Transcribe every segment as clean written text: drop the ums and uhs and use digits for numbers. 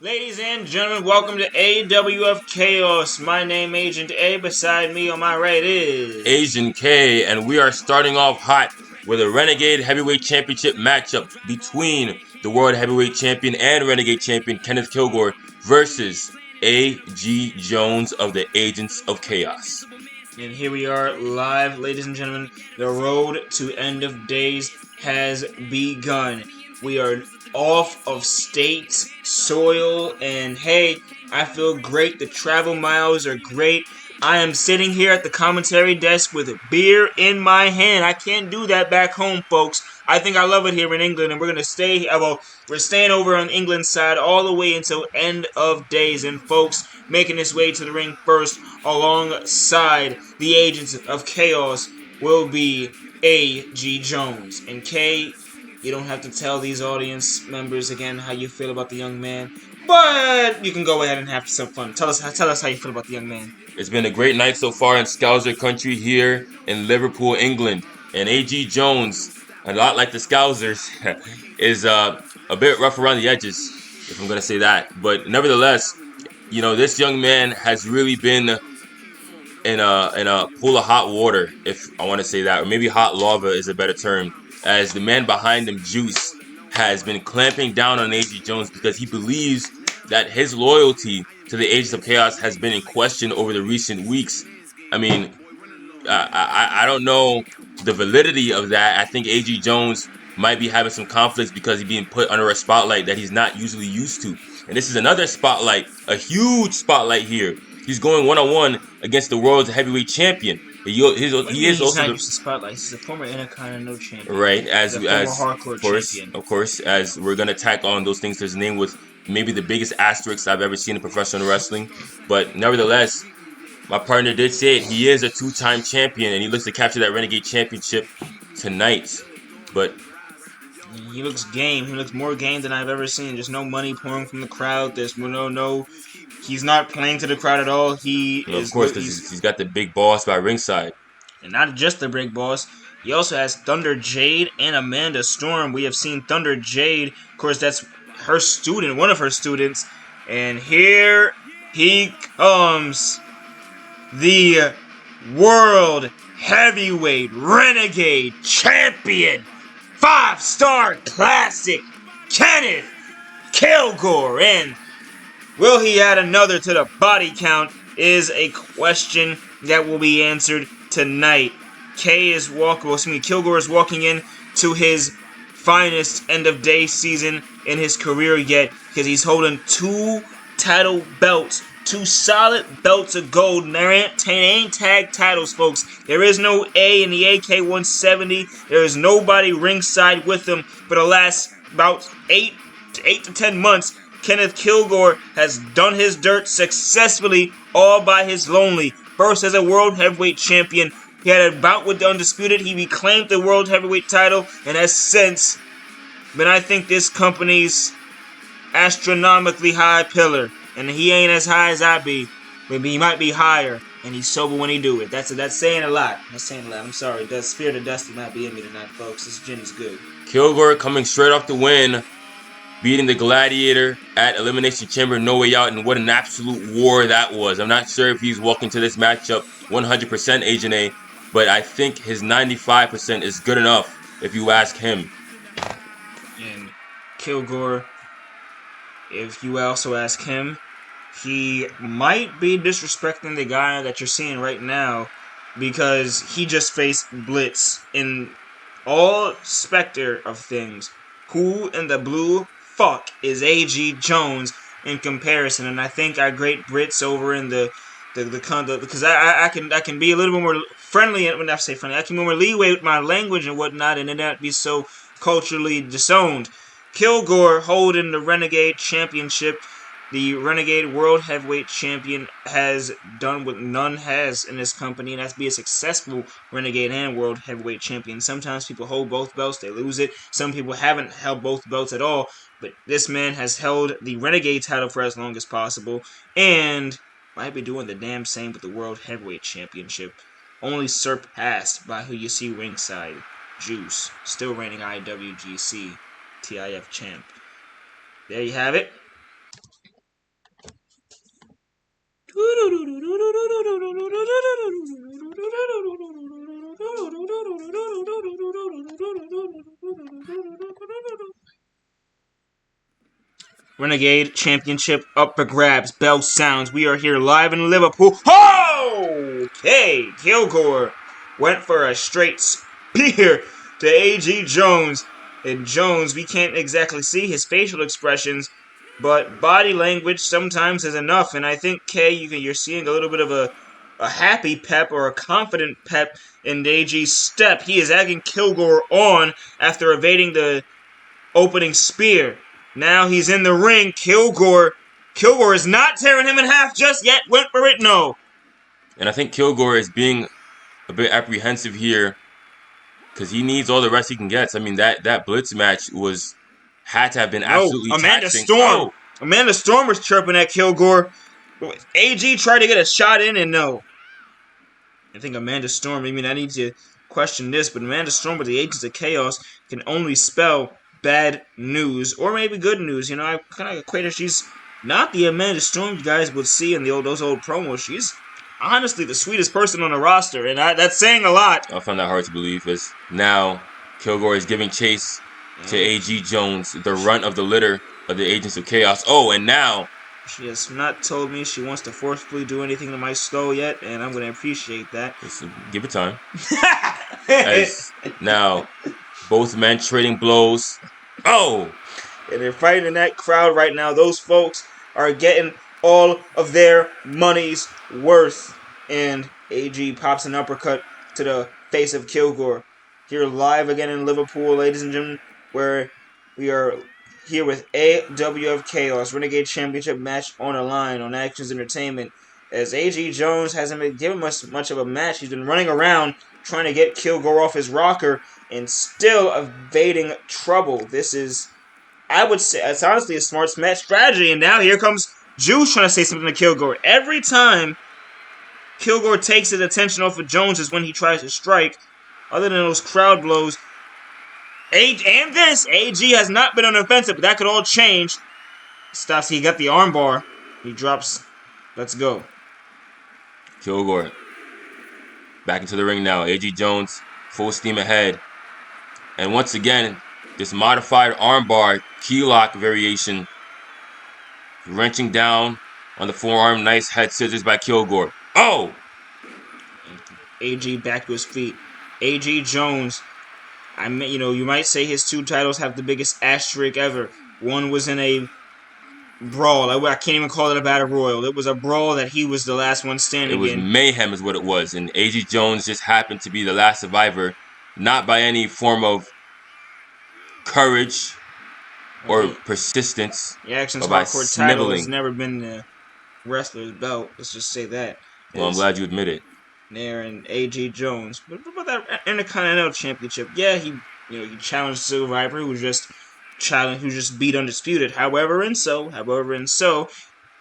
Ladies and gentlemen, welcome to AWF Chaos. My name Agent A. Beside me on my right is Asian K, and we are starting off hot with a Renegade Heavyweight Championship matchup between the World Heavyweight Champion and Renegade Champion Kenneth Killgore versus A.G. Jones of the Agents of Chaos. And here we are live, ladies and gentlemen. The road to end of days has begun. We are off of state soil, and hey, I feel great. The travel miles are great. I am sitting here at the commentary desk with a beer in my hand. I can't do that back home, folks. I think I love it here in England, and we're gonna stay. Well, we're staying over on England's side all the way until end of days. And folks, making his way to the ring first, alongside the Agents of Chaos, will be A.G. Jones. And K, you don't have to tell these audience members again how you feel about the young man, but you can go ahead and have some fun. Tell us how you feel about the young man. It's been a great night so far in Scouser country here in Liverpool, England. And A.G. Jones, a lot like the Scousers, is a bit rough around the edges, if I'm going to say that. But nevertheless, you know, this young man has really been in a pool of hot water, if I want to say that, or maybe hot lava is a better term, as the man behind him, Juice, has been clamping down on A.G. Jones because he believes that his loyalty to the Agents of Chaos has been in question over the recent weeks. I mean, I don't know the validity of that. I think A.G. Jones might be having some conflicts because he's being put under a spotlight that he's not usually used to. And this is another spotlight, a huge spotlight here. He's going one-on-one against the world's heavyweight champion. He is also not used to spotlight. He's a former Intercontinental champion. right, He's a former hardcore champion. of course, as we're gonna tack on those things to his name with maybe the biggest asterisk I've ever seen in professional wrestling. But nevertheless, my partner did say it. He is a two-time champion, and he looks to capture that Renegade Championship tonight. But he looks game. He looks more game than I've ever seen. There's no money pouring from the crowd. There's no. He's not playing to the crowd at all. He is. Of course, he's got the big boss by ringside. And not just the big boss. He also has Thunder Jade and Amanda Storm. We have seen Thunder Jade. Of course, that's her student, one of her students. And here he comes. The World Heavyweight Renegade Champion, 5-star classic, Kenneth Killgore. And will he add another to the body count is a question that will be answered tonight. Killgore is walking in to his finest end of day season in his career yet, because he's holding 2 title belts. 2 solid belts of gold, and there ain't tag titles, folks. There is no A in the AK-170. There is nobody ringside with him for the last about 8 to 10 months. Kenneth Killgore has done his dirt successfully all by his lonely. First as a World Heavyweight Champion, he had a bout with the Undisputed. He reclaimed the World Heavyweight title, and has since been, I think, this company's astronomically high pillar. And he ain't as high as I be. Maybe he might be higher, and he's sober when he do it. That's saying a lot. That's saying a lot. I'm sorry. The spirit of Dusty might be in me tonight, folks. This gin is good. Killgore coming straight off the win, beating the Gladiator at Elimination Chamber No Way Out, and what an absolute war that was. I'm not sure if he's walking to this matchup 100% Agent A, but I think his 95% is good enough if you ask him. And Killgore, if you also ask him, he might be disrespecting the guy that you're seeing right now, because he just faced Blitz in all specter of things. Who in the blue fuck is A.G. Jones in comparison? And I think our great Brits over in the because I can be a little bit more friendly, when I say friendly, I can be more leeway with my language and whatnot, and it not be so culturally disowned. Killgore holding the Renegade Championship. The Renegade World Heavyweight Champion has done what none has in this company, and that's be a successful Renegade and World Heavyweight Champion. Sometimes people hold both belts, they lose it. Some people haven't held both belts at all, but this man has held the Renegade title for as long as possible, and might be doing the damn same with the World Heavyweight Championship, only surpassed by who you see ringside, Juice, still reigning IWGC TIF champ. There you have it. Renegade Championship up for grabs. Bell sounds. We are here live in Liverpool. Oh! Okay, Killgore went for a straight spear to A.G. Jones. And Jones, we can't exactly see his facial expressions, but body language sometimes is enough. And I think, Kay, you're seeing a little bit of a happy pep or a confident pep in AG's step. He is egging Killgore on after evading the opening spear. Now he's in the ring. Killgore is not tearing him in half just yet. Went for it, no. And I think Killgore is being a bit apprehensive here because he needs all the rest he can get. I mean, that Blitz match had to have been absolutely Amanda taxing. Storm. Amanda Storm was chirping at Killgore. AG tried to get a shot in and no. I think Amanda Storm, I need to question this, but Amanda Storm with the Agents of Chaos can only spell bad news or maybe good news. I kind of equate her. She's not the Amanda Storm you guys would see in those old promos. She's honestly the sweetest person on the roster, and that's saying a lot. I found that hard to believe as now Killgore is giving chase to A.G. Jones, the runt of the litter of the Agents of Chaos. Oh, and now she has not told me she wants to forcefully do anything to my skull yet, and I'm going to appreciate that. Give it time. As now, both men trading blows. Oh! And they're fighting in that crowd right now. Those folks are getting all of their money's worth. And AG pops an uppercut to the face of Killgore. Here live again in Liverpool, ladies and gentlemen, where we are here with AWF Chaos, Renegade Championship match on the line on Actionz Entertainment. As A.G. Jones hasn't been given much of a match, he's been running around trying to get Killgore off his rocker and still evading trouble. This is, I would say, it's honestly a smart strategy. And now here comes Juice trying to say something to Killgore. Every time Killgore takes his attention off of Jones is when he tries to strike. Other than those crowd blows, AG has not been on the offensive, but that could all change. Stops, he got the armbar. He drops. Let's go. Killgore back into the ring now. A.G. Jones, full steam ahead. And once again, this modified armbar key lock variation. Wrenching down on the forearm. Nice head scissors by Killgore. Oh! AG back to his feet. A.G. Jones, you might say his 2 titles have the biggest asterisk ever. One was in a brawl. I can't even call it a battle royal. It was a brawl that he was the last one standing in. It was mayhem is what it was. And A.G. Jones just happened to be the last survivor. Not by any form of courage or persistence. The Actionz or by hardcore sniveling. title has never been the wrestler's belt. Let's just say that. Well, I'm glad you admit it. There and A.G. Jones. But what about that Intercontinental Championship? Yeah, he challenged Silver Viper, who just beat Undisputed. However,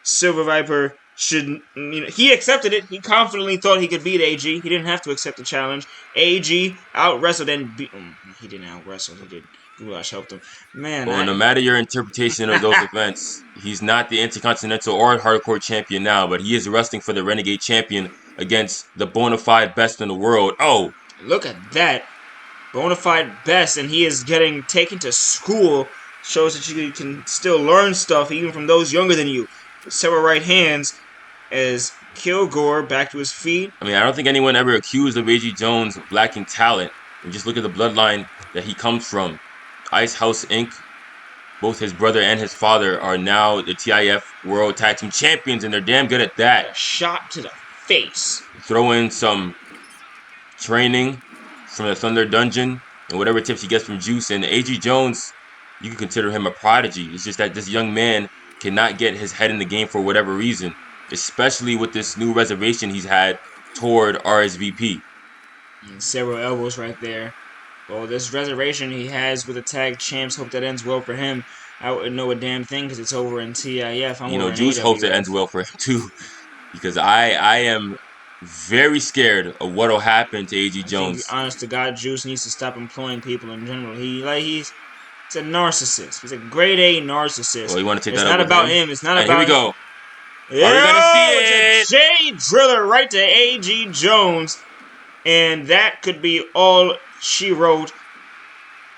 Silver Viper should, he accepted it. He confidently thought he could beat AG. He didn't have to accept the challenge. AG out-wrestled and beat him. He didn't out-wrestle. He did. Goulash helped him. Man, well, no matter your interpretation of those events, he's not the Intercontinental or Hardcore Champion now, but he is wrestling for the Renegade Champion against the bona fide best in the world. Oh! Look at that. Bona fide best, and he is getting taken to school. Shows that you can still learn stuff even from those younger than you. Several right hands as Killgore back to his feet. I mean, I don't think anyone ever accused of A.G. Jones of lacking talent. And just look at the bloodline that he comes from. Ice House Inc. Both his brother and his father are now the TIF World Tag Team Champions, and they're damn good at that. A shot to the face. Throw in some training from the Thunder Dungeon and whatever tips he gets from Juice. And A.G. Jones, you can consider him a prodigy. It's just that this young man cannot get his head in the game for whatever reason, especially with this new reservation he's had toward RSVP. And several elbows right there. Well, this reservation he has with the tag champs, hope that ends well for him. I wouldn't know a damn thing because it's over in TIF. Juice hopes it ends well for him too, because I am very scared of what will happen to A.G. Jones. Honest to God, Juice needs to stop employing people in general. He's a narcissist. He's a grade A narcissist. Well, you want to take it's that not up about him? him. It's not right, about here we go. Are we gonna see it's it? a J Driller right to A.G. Jones. And that could be all she wrote.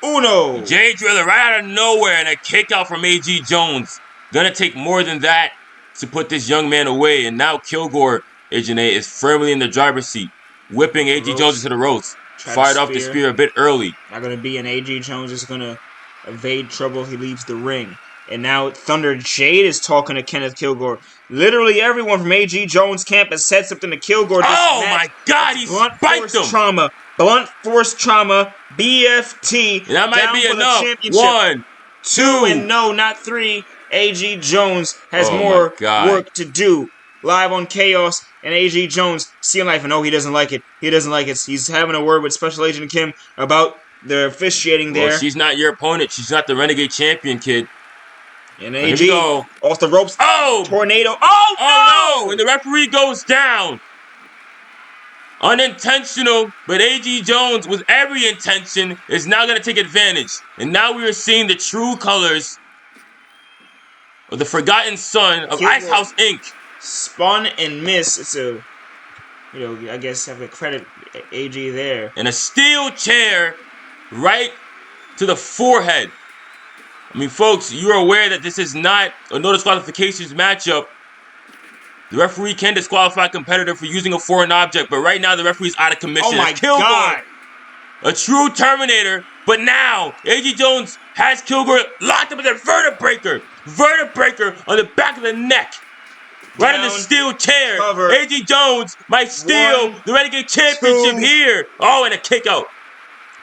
Uno. Jay Driller right out of nowhere and a kick out from A.G. Jones. Gonna take more than that to put this young man away. And now Killgore, Ajane, is firmly in the driver's seat, whipping A.G. Jones into the ropes. Fired off the spear a bit early. Not gonna be, and A.G. Jones is gonna evade trouble. He leaves the ring. And now Thunder Jade is talking to Kenneth Killgore. Literally everyone from A.G. Jones' camp has said something to Killgore. Oh my God, he spiked him. Trauma. Blunt force trauma. BFT. And that might be enough. 1, 2, and no, not 3. A.G. Jones has more work to do. Live on Chaos, and A.G. Jones seeing life, and no, he doesn't like it. He doesn't like it. He's having a word with Special Agent Kim about the officiating there. Well, she's not your opponent. She's not the Renegade Champion, kid. And A.G. off the ropes. Oh! Tornado. Oh, no! And the referee goes down. Unintentional, but A.G. Jones, with every intention, is now going to take advantage. And now we are seeing the true colors of the forgotten son of Ice House Inc. Spun and miss. It's a, I guess I have to credit AG there. And a steel chair right to the forehead. I mean, folks, you are aware that this is not a no disqualifications matchup. The referee can disqualify a competitor for using a foreign object, but right now the referee is out of commission. Oh my God! A true Terminator, but now A.G. Jones has Killgore locked up with a vertebraker. Vertebraker on the back of the neck. Right in the steel chair. A.G. Jones might steal the Renegade Championship here. Oh, and a kick out.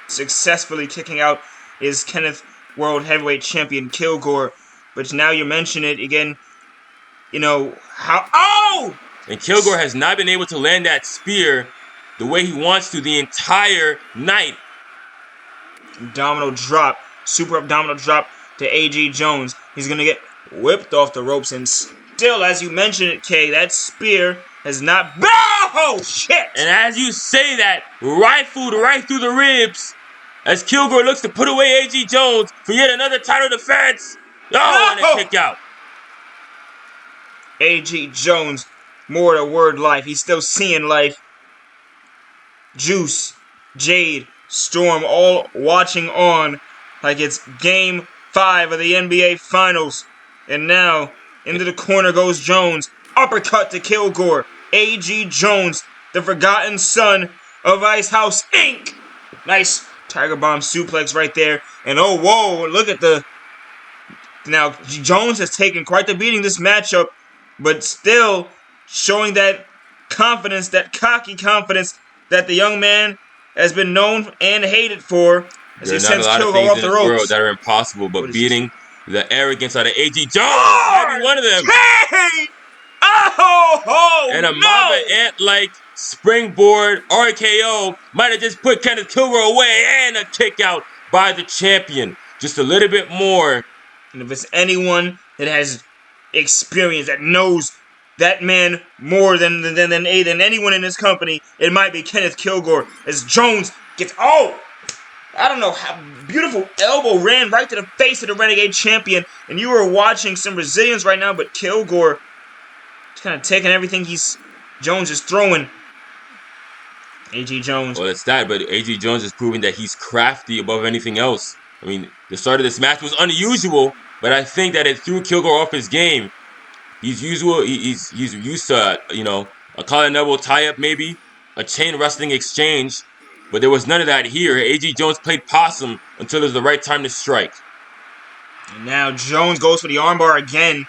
Successfully kicking out is Kenneth World Heavyweight Champion Killgore. But now you mention it again. How... Oh! And Killgore has not been able to land that spear the way he wants to the entire night. Abdominal drop. Super abdominal drop to A.G. Jones. He's going to get whipped off the ropes. And still, as you mentioned it, Kay, that spear has not... Oh, shit! And as you say that, rifled right through the ribs as Killgore looks to put away A.G. Jones for yet another title defense. Oh, and a kick out. A.G. Jones, more to word life. He's still seeing life. Juice, Jade, Storm, all watching on like it's Game 5 of the NBA Finals. And now, into the corner goes Jones. Uppercut to Killgore. A.G. Jones, the forgotten son of Ice House Inc. Nice Tiger Bomb suplex right there. And oh, whoa, look at the... Now, Jones has taken quite the beating this matchup, but still showing that confidence, that cocky confidence that the young man has been known and hated for as he sends Killgore off the ropes. World that are impossible, but beating the arrogance out of A.G. Jones, every one of them. Hey! Oh, and a Mamba ant-like springboard RKO might have just put Kenneth Killgore away, and a kick out by the champion. Just a little bit more. And if it's anyone that has experience, that knows that man more than anyone in this company, it might be Kenneth Killgore. As Jones gets, I don't know how beautiful elbow ran right to the face of the Renegade Champion. And you are watching some Brazilians right now, but Killgore is kind of taking everything Jones is throwing. A.G. Jones. Well, it's that, but A.G. Jones is proving that he's crafty above anything else. I mean, the start of this match was unusual, but I think that it threw Killgore off his game. He's used to, a collar and elbow tie-up maybe, a chain wrestling exchange, but there was none of that here. A.G. Jones played possum until it was the right time to strike. And now Jones goes for the armbar again.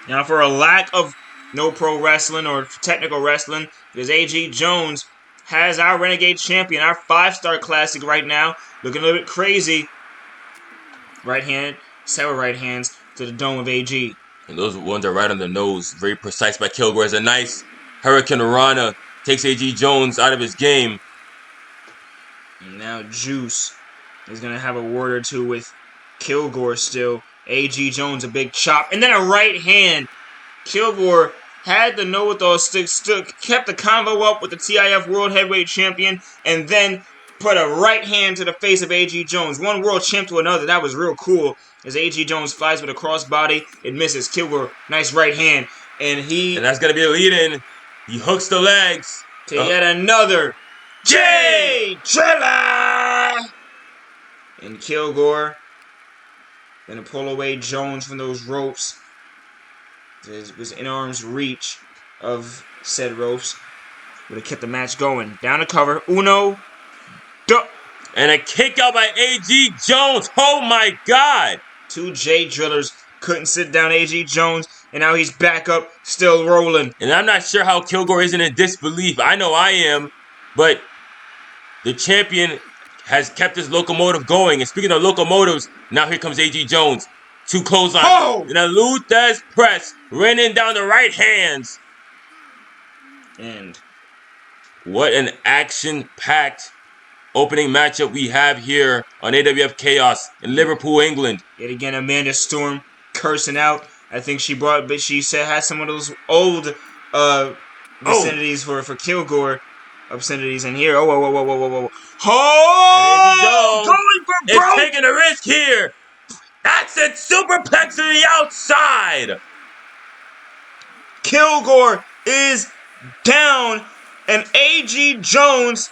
Now for a lack of no pro wrestling or technical wrestling, because A.G. Jones has our Renegade Champion, our 5-star classic right now, looking a little bit crazy. Right-handed, several right hands to the dome of A.G. And those ones are right on the nose. Very precise by Killgore. As a nice Hurricane Rana takes A.G. Jones out of his game. And now Juice is going to have a word or two with Killgore still. A.G. Jones, a big chop. And then a right hand. Killgore had the know-it-all stick, kept the convo up with the TIF World Heavyweight Champion, and then put a right hand to the face of A.G. Jones. One world champ to another. That was real cool. As A.G. Jones flies with a crossbody, it misses. Killgore, nice right hand. And that's going to be the lead-in. He hooks the legs. to yet another Jay Driller! And Killgore gonna pull away Jones from those ropes. It was in arm's reach of said ropes. Would have kept the match going. Down to cover. Uno. Duh. And a kick out by A.G. Jones. Oh my God. 2 J Drillers couldn't sit down A.G. Jones, and now he's back up, still rolling. And I'm not sure how Killgore isn't in disbelief. I know I am, but the champion has kept his locomotive going. And speaking of locomotives, now here comes A.G. Jones. 2 clotheslines. Oh! And a Luthez press raining down the right hands. And what an action-packed opening matchup we have here on AWF Chaos in Liverpool, England. Yet again, Amanda Storm cursing out. I think she said had some of those old obscenities for Killgore. Obscenities in here. Whoa. Oh! Going for broke! It's taking a risk here. That's it. Superplex to the outside. Killgore is down. And A.G. Jones,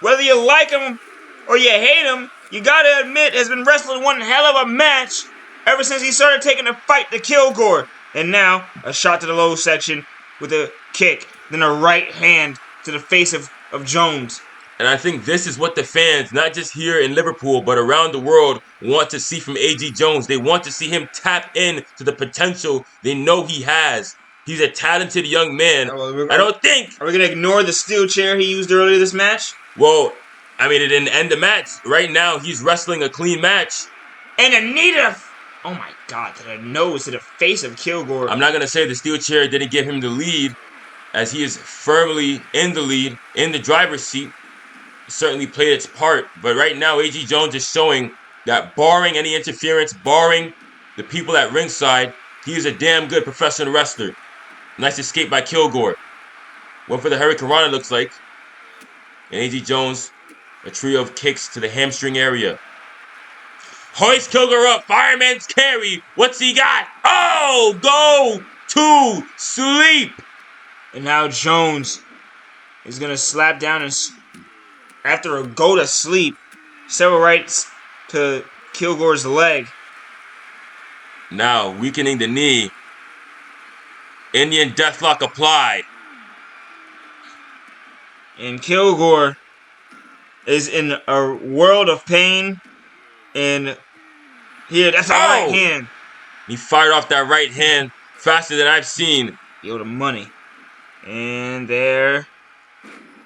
whether you like him or you hate him, you gotta admit, has been wrestling one hell of a match ever since he started taking a fight to Killgore. And now, a shot to the low section with a kick, then a right hand to the face of Jones. And I think this is what the fans, not just here in Liverpool, but around the world, want to see from A.G. Jones. They want to see him tap in to the potential they know he has. He's a talented young man. I don't think... Are we going to ignore the steel chair he used earlier this match? Well, I mean, it didn't end the match. Right now, he's wrestling a clean match. And Anita... Oh my God, to the nose, to the face of Killgore. I'm not going to say the steel chair didn't give him the lead, as he is firmly in the lead, in the driver's seat. It certainly played its part. But right now, A.G. Jones is showing that barring any interference, barring the people at ringside, he is a damn good professional wrestler. Nice escape by Killgore. Went for the Hurricane Rana, looks like. And A.G. Jones, a trio of kicks to the hamstring area. Hoist Killgore up. Fireman's carry. What's he got? Oh, go to sleep. And now Jones is going to slap down and after a go to sleep, several rights to Killgore's leg. Now weakening the knee. Indian Deathlock applied. And Killgore is in a world of pain. And here, that's a right hand. He fired off that right hand faster than I've seen. Yo, the money. And there.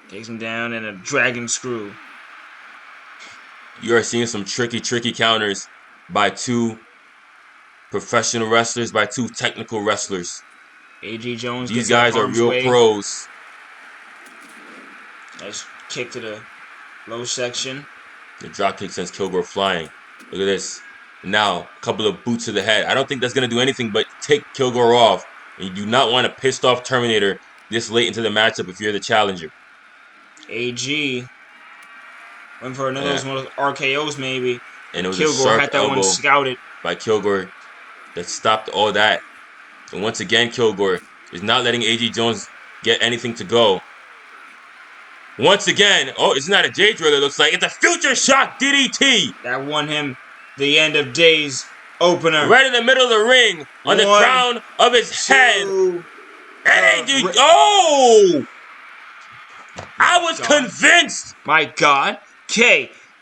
Takes him down in a dragon screw. You are seeing some tricky counters by 2 professional wrestlers, by 2 technical wrestlers. A.G. Jones. These guys are real pros. Nice kick to the low section. The drop kick sends Killgore flying. Look at this. Now, a couple of boots to the head. I don't think that's going to do anything but take Killgore off. And you do not want a pissed off Terminator this late into the matchup if you're the challenger. AG went for another one of those RKOs maybe. And it was Killgore a sharp had that one scouted by Killgore that stopped all that. And once again, Killgore is not letting A.G. Jones get anything to go. Once again, it's not a J Driller, it looks like. It's a Future Shock DDT. That won him the end of days opener. Right in the middle of the ring, on the crown of his head. And A.G. I was convinced. My God.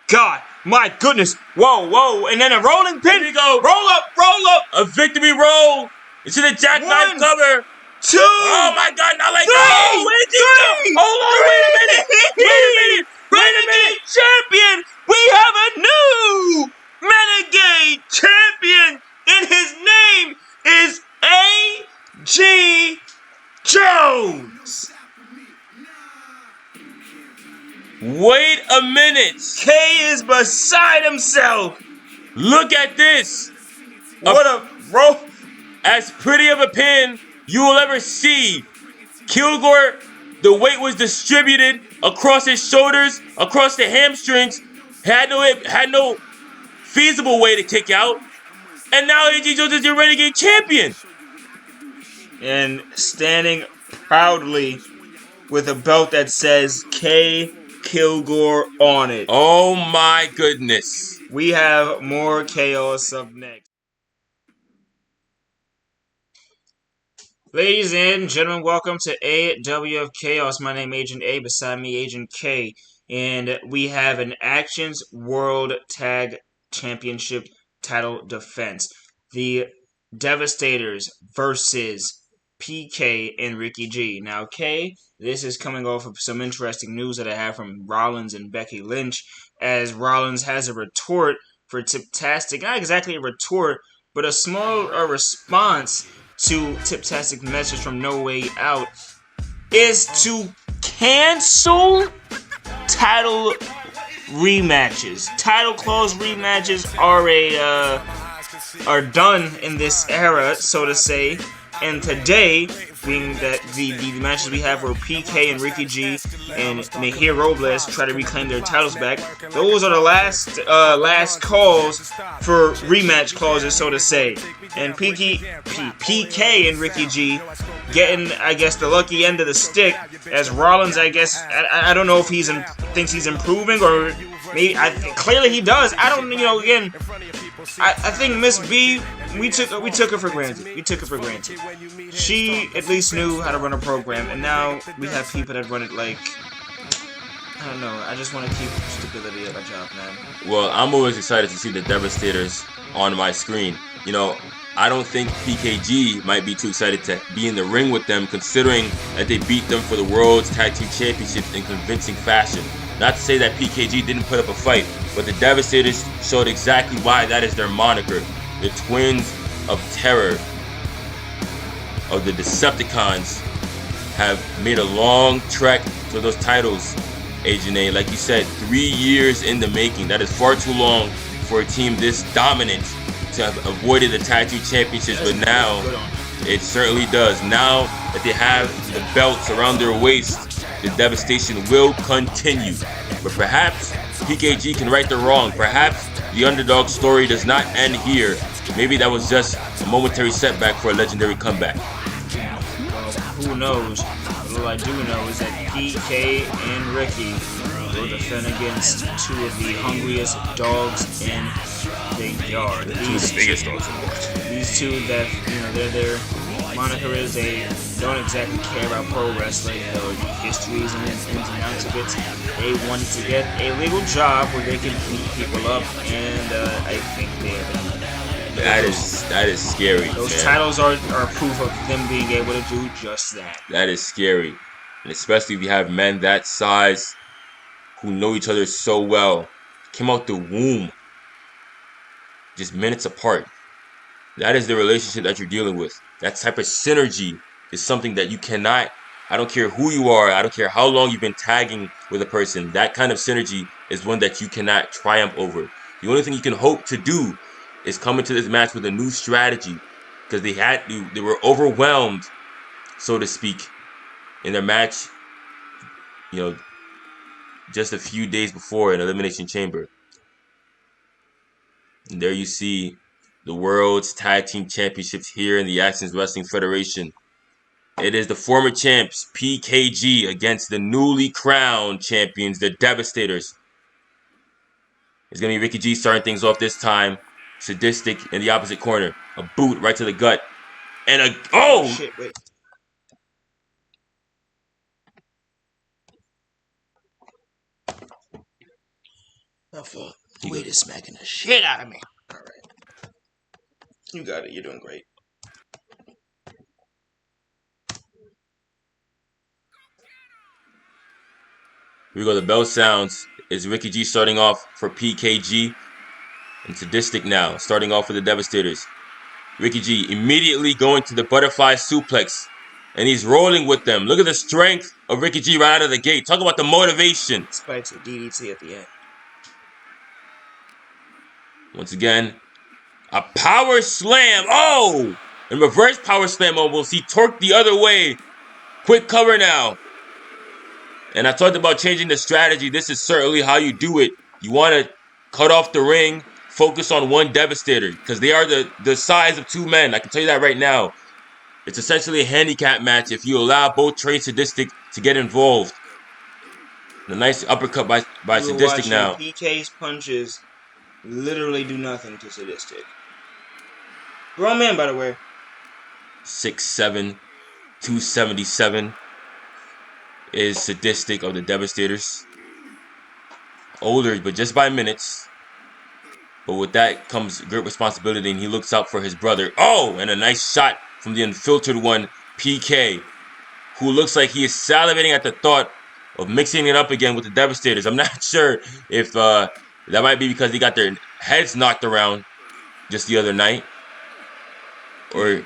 God. My goodness. Whoa. And then a rolling pin. Here we go. Roll up. A victory roll. It's in the jackknife cover. 2. Oh my God, not like 3. that. Hold on, wait a minute. Renegade Champion. We have a new Renegade Champion. And his name is A.G. Jones. Wait a minute. K is beside himself. Look at this. What a roll. As pretty of a pin you will ever see. Killgore, the weight was distributed across his shoulders, across the hamstrings. Had no feasible way to kick out. And now A.G. Jones is your Renegade Champion. and standing proudly with a belt that says K Killgore on it. Oh my goodness. We have more chaos up next. Ladies and gentlemen, welcome to AWF Chaos. My name is Agent A, beside me Agent K, and we have an Actionz World Tag Championship title defense. The Devastators versus PK and Ricky G. Now, K, this is coming off of some interesting news that I have from Rollins and Becky Lynch, as Rollins has a retort for Tiptastic. Not exactly a retort, but a small response to Tiptastic message from No Way Out is to cancel title rematches. Title clause rematches are done in this era, so to say. And today, being that the matches we have were PK and Ricky G and Nahir Robles try to reclaim their titles back, those are the last calls for rematch clauses, so to say. And PK and Ricky G getting, I guess, the lucky end of the stick, as Rollins, I guess, I don't know if thinks he's improving, or maybe clearly he does. I don't, again, I think Miss B, we took her for granted. We took her for granted. She at least knew how to run a program, and now we have people that run it like, I don't know. I just want to keep stability at my job, man. Well, I'm always excited to see the Devastators on my screen. I don't think PKG might be too excited to be in the ring with them, considering that they beat them for the World's Tag Team Championship in convincing fashion. Not to say that PKG didn't put up a fight, but the Devastators showed exactly why that is their moniker. The Twins of Terror of the Decepticons have made a long trek to those titles, Agent A. Like you said, 3 years in the making. That is far too long for a team this dominant to have avoided the Tag Team Championships, but now it certainly does. Now that they have the belts around their waist, the devastation will continue. But perhaps PKG can right the wrong. Perhaps the underdog story does not end here. Maybe that was just a momentary setback for a legendary comeback. Well, who knows? But all I do know is that PK and Ricky will defend against two of the hungriest dogs in the yard. These the biggest dogs in the world. These two that, their moniker is they don't exactly care about pro wrestling or the histories and ins and outs of it. They wanted to get a legal job where they can beat people up, and I think they have done that. That is scary. Those titles are proof of them being able to do just that. That is scary. And especially if you have men that size who know each other so well, came out the womb just minutes apart. That is the relationship that you're dealing with. That type of synergy is something that you cannot, I don't care who you are, I don't care how long you've been tagging with a person, that kind of synergy is one that you cannot triumph over. The only thing you can hope to do is come into this match with a new strategy, because they were overwhelmed, so to speak, in their match, just a few days before in Elimination Chamber. And there you see the World's Tag Team Championships here in the Actionz Wrestling Federation. It is the former champs, PKG, against the newly crowned champions, the Devastators. It's going to be Ricky G starting things off this time. Sadistic in the opposite corner. A boot right to the gut. And oh! Shit, wait. Wade is smacking the shit out of me. Alright. You got it. You're doing great. Here we go. The bell sounds. Is Ricky G starting off for PKG. And Sadistic now, starting off for the Devastators. Ricky G immediately going to the butterfly suplex. And he's rolling with them. Look at the strength of Ricky G right out of the gate. Talk about the motivation. Spikes a DDT at the end. Once again, a power slam. Oh! And reverse power slam almost. He torqued the other way. Quick cover now. And I talked about changing the strategy. This is certainly how you do it. You want to cut off the ring, focus on one Devastator, because they are the size of two men. I can tell you that right now. It's essentially a handicap match if you allow both Trey and Sadistic to get involved. The nice uppercut by We were Sadistic watching now. PK's punches literally do nothing to Sadistic. Grown man, by the way. 6'7", 277 is Sadistic of the Devastators. Older, but just by minutes. But with that comes great responsibility, and he looks out for his brother. Oh, and a nice shot from the unfiltered one, PK, who looks like he is salivating at the thought of mixing it up again with the Devastators. I'm not sure if that might be because they got their heads knocked around just the other night, or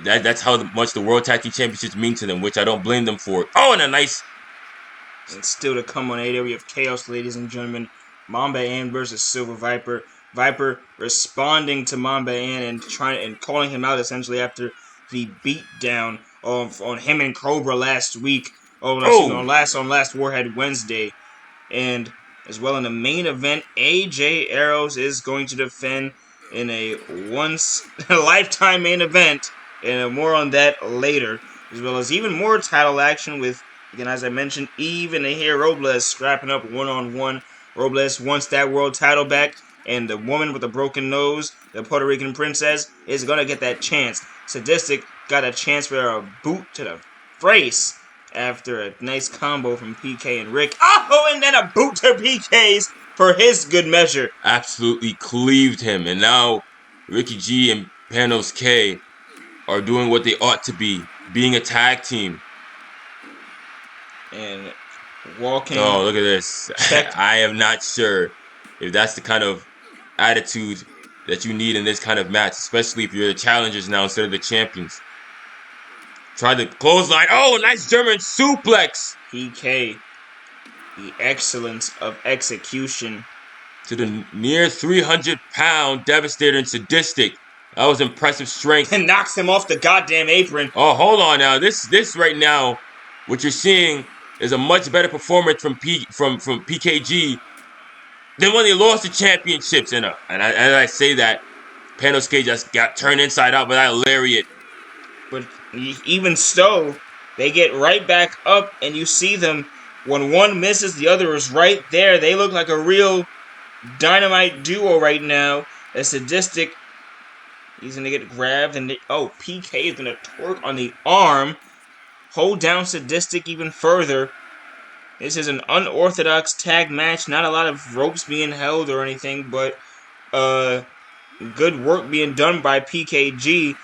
that's how much the World Tag Team Championships mean to them, which I don't blame them for. Oh, and a nice... And still to come on AW of Chaos, ladies and gentlemen. Mamba Ann versus Silver Viper. Viper responding to Mamba Ann and calling him out essentially after the beatdown on him and Cobra last week. On last Warhead Wednesday. And as well in the main event, AJ Aeros is going to defend in a lifetime main event. And more on that later. As well as even more title action with, again, as I mentioned, even Nahir Robles scrapping up one-on-one. Robles wants that world title back, and the woman with the broken nose, the Puerto Rican princess, is going to get that chance. Sadistic got a chance for a boot to the face after a nice combo from PK and Rick. Oh, and then a boot to PK's for his good measure. Absolutely cleaved him, and now Ricky G and Panos K are doing what they ought to be, being a tag team. And walking. Oh, look at this. I am not sure if that's the kind of attitude that you need in this kind of match, especially if you're the challengers now instead of the champions. Tried the clothesline. Oh, nice German suplex. PK, the excellence of execution. To the near 300-pound Devastator and Sadistic. That was impressive strength. And knocks him off the goddamn apron. Oh, hold on now. This right now, what you're seeing is a much better performance from PKG than when they lost the championships. And as I say that, Panos K just got turned inside out by that lariat. But even so, they get right back up, and you see them. When one misses, the other is right there. They look like a real dynamite duo right now. A Sadistic, he's going to get grabbed, and PK is going to torque on the arm. Hold down Sadistic even further. This is an unorthodox tag match. Not a lot of ropes being held or anything, but good work being done by PKG,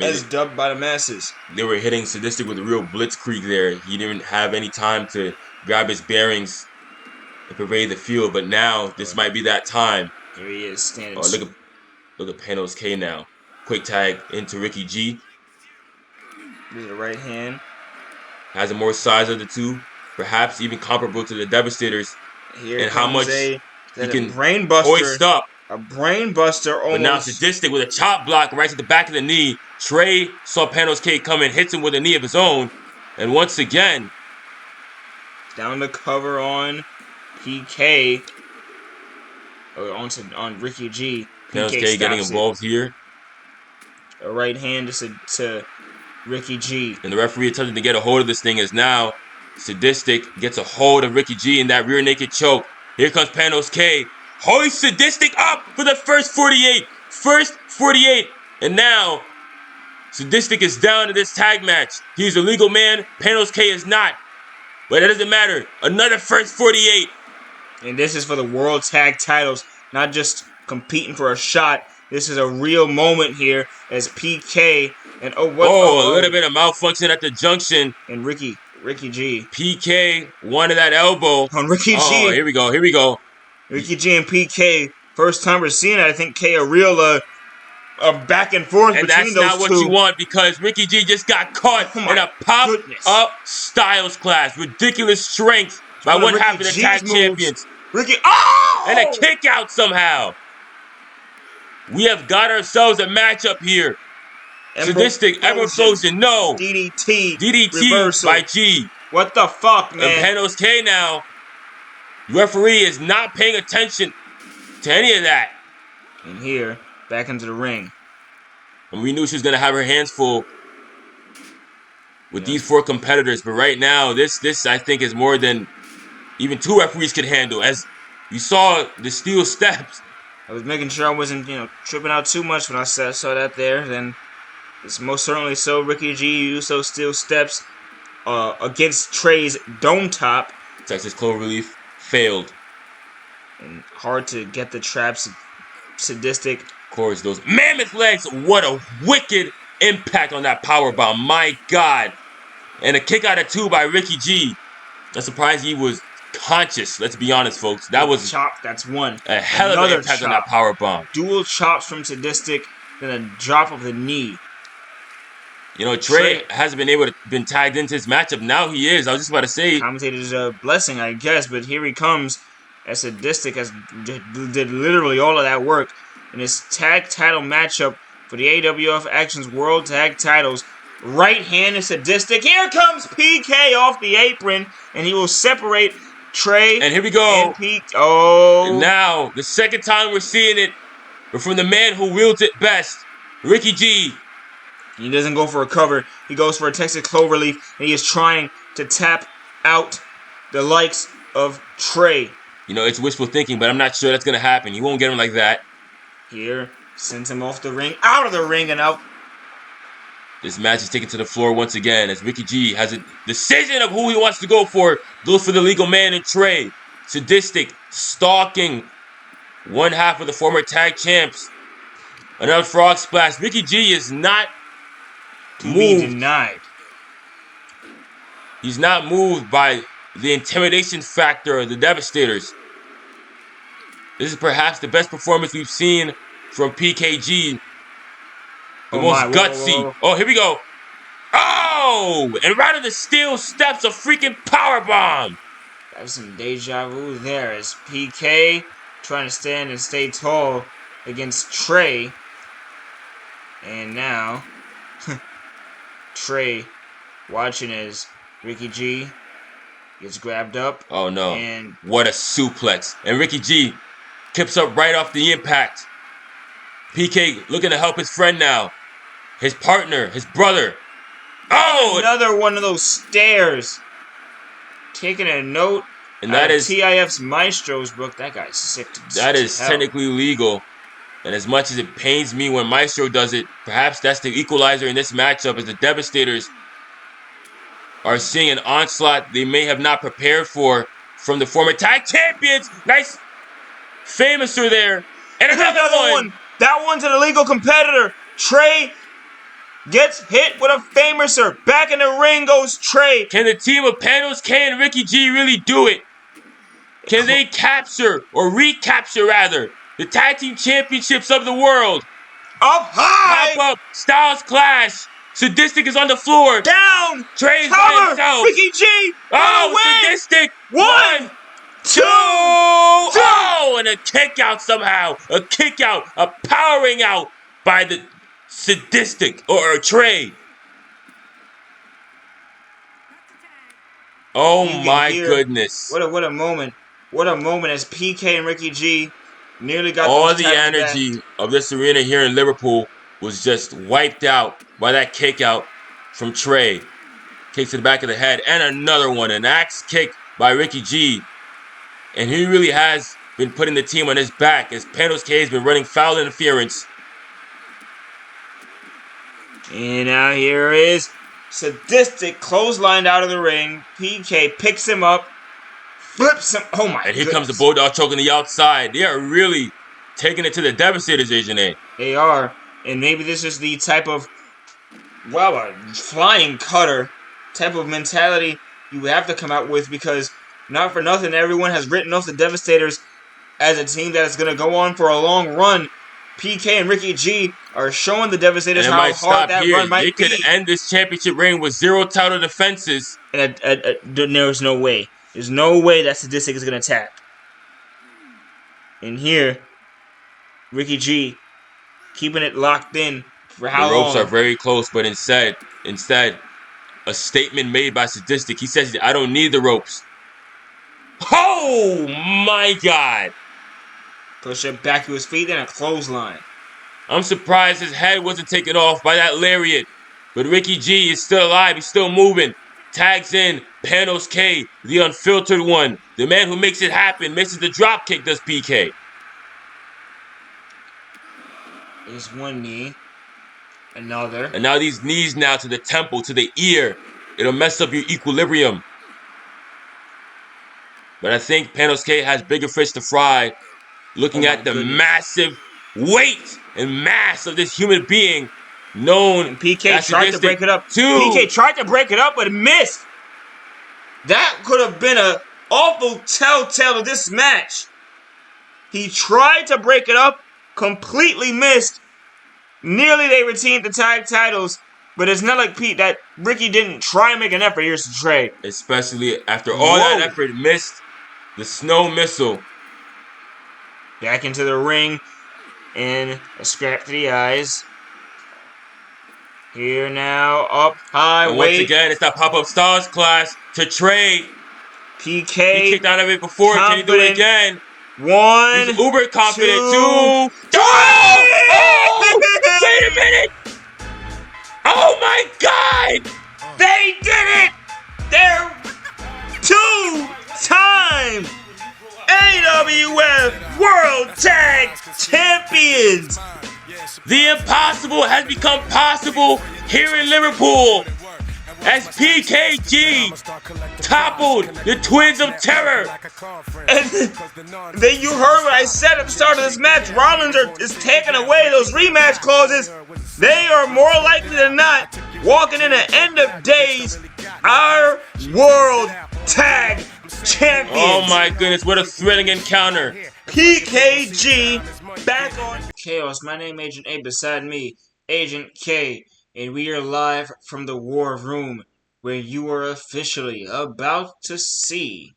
as dubbed by the masses. They were hitting Sadistic with a real blitzkrieg there. He didn't have any time to grab his bearings and pervade the field, but now this might be that time. Here he is standing. Oh, look at Panos K now. Quick tag into Ricky G. With the right hand. Has a more size of the two, perhaps even comparable to the Devastators. Here and how much he can brain buster, hoist up. A brain buster almost. But now Sadistic with a chop block right to the back of the knee. Trey saw Panos K come in, hits him with a knee of his own. And once again, down the cover on PK. On Ricky G. Panos K getting involved here. A right hand to Ricky G. And the referee attempting to get a hold of this thing as now Sadistic gets a hold of Ricky G in that rear naked choke. Here comes Panos K. Hoist Sadistic up for the first 48. First 48. And now Sadistic is down to this tag match. He's a legal man. Panos K is not. But it doesn't matter. Another first 48. And this is for the World Tag Titles. Not just competing for a shot. This is a real moment here as PK and a little bit of malfunction at the junction. And Ricky G. PK wanted that elbow. On Ricky G. Oh, here we go. Ricky G and PK. First time we're seeing it. I think K a real back and forth and between those two. And that's not what you want because Ricky G just got caught in a pop-up Styles clash. Ridiculous strength by one half of the tag champions. Ricky, oh! And a kick out somehow. We have got ourselves a matchup here. Sadistic, Ever-Flosion, no. DDT reversal by G. What the fuck, man? And Panos K now. Referee is not paying attention to any of that. And here, back into the ring. And we knew she was going to have her hands full with these 4 competitors. But right now, this I think is more than even 2 referees could handle. As you saw the steel steps. I was making sure I wasn't, tripping out too much when I saw that there. Then it's most certainly so. Ricky G used those steel steps against Trey's dome top. Texas Cloverleaf failed. And hard to get the traps. Sadistic. Of course, those mammoth legs. What a wicked impact on that powerbomb. My God. And a kick out of 2 by Ricky G. I'm surprised he was conscious. Let's be honest, folks. That was chop. That's one. A hell of an impact on that powerbomb. Dual chops from Sadistic, then a drop of the knee. Trey hasn't been able to been tagged into this matchup. Now he is. I was just about to say. Commentator's blessing, I guess, but here he comes. As Sadistic did literally all of that work in his tag title matchup for the AWF Actionz World Tag Titles. Right-handed Sadistic. Here comes PK off the apron, and he will separate Trey. And here we go. And now, the second time we're seeing it, but from the man who wields it best, Ricky G. He doesn't go for a cover. He goes for a Texas Cloverleaf, and he is trying to tap out the likes of Trey. It's wishful thinking, but I'm not sure that's going to happen. He won't get him like that. Here, sends him off the ring, out of the ring, and out. This match is taken to the floor once again as Ricky G has a decision of who he wants to go for. Goes for the legal man and Trey. Sadistic stalking one half of the former tag champs. Another frog splash. Ricky G is not moved. Denied. He's not moved by the intimidation factor of the Devastators. This is perhaps the best performance we've seen from PKG. The most gutsy. Whoa. Oh, here we go. Oh! And right on the steel steps, a freaking powerbomb. That's some deja vu there as PK trying to stand and stay tall against Trey. And now, Trey watching as Ricky G gets grabbed up. Oh no. And what a suplex. And Ricky G kips up right off the impact. PK looking to help his friend now. His partner, his brother. Oh! Another one of those stairs. Taking a note. And that is TIF's Maestro's book. That guy's sick. That is technically legal. And as much as it pains me when Maestro does it, perhaps that's the equalizer in this matchup as the Devastators are seeing an onslaught they may have not prepared for from the former tag champions. Nice famouser there. And another one. That one's an illegal competitor. Trey gets hit with a famouser. Back in the ring goes Trey. Can the team of Panos K and Ricky G really do it? Can they capture, or recapture rather, the tag team championships of the world? Up high. Pop up. Styles clash. Sadistic is on the floor. Down. Trey's by himself. Ricky G. Sadistic. 1, 2. Oh, and a kick out somehow. A kick out. A powering out by the Sadistic or Trey. Oh my goodness. What a moment. What a moment as PK and Ricky G nearly got all the energy of this arena here in Liverpool was just wiped out by that kick out from Trey. Kick to the back of the head. And another one. An axe kick by Ricky G. And he really has been putting the team on his back as Panos K has been running foul interference. And now here is Sadistic clotheslined out of the ring. PK picks him up. Flips him. Oh my god. And here comes the Bulldog choke on the outside. They are really taking it to the Devastators, Agent A. They are. And maybe this is the type of, well, a flying cutter type of mentality you would have to come out with, because not for nothing, everyone has written off the Devastators as a team that is going to go on for a long run. PK and Ricky G are showing the Devastators how hard that run might be. They could end this championship reign with 0 title defenses. And there's no way. There's no way that Sadistic is going to tap. And here, Ricky G keeping it locked in for how long? The ropes are very close, but instead, a statement made by Sadistic. He says, I don't need the ropes. Oh my God. Push it back to his feet and a clothesline. I'm surprised his head wasn't taken off by that lariat. But Ricky G is still alive. He's still moving. Tags in Panos K, the unfiltered one. The man who makes it happen. Misses the drop kick, does PK. There's one knee. Another. And now these knees now to the temple, to the ear. It'll mess up your equilibrium. But I think Panos K has bigger fish to fry. Looking at the massive weight and mass of this human being known and PK tried to break it up. Too. PK tried to break it up, but missed. That could have been an awful telltale of this match. He tried to break it up, completely missed. Nearly they retained the tag titles, but it's not like Pete that Ricky didn't try and make an effort. Here's the Trey. Especially after all that effort, missed the snow missile. Back into the ring, and a scrap to the eyes. Here now, up high, and once again, it's that pop-up stars clash to Trey. PK. He kicked out of it before. Confident. Can he do it again? One. He's uber confident. Two. Oh! Wait a minute! Oh my God! They did it! They're two-time AWF World Tag Champions! The impossible has become possible here in Liverpool as PKG toppled the Twins of Terror. And then you heard what I said at the start of this match. Rollins is taking away those rematch clauses. They are more likely than not walking in the end of days our World Tag Champions. Oh my goodness, what a thrilling encounter. PKG back on Chaos. My name is Agent A. Beside me, Agent K. And we are live from the War Room, where you are officially about to see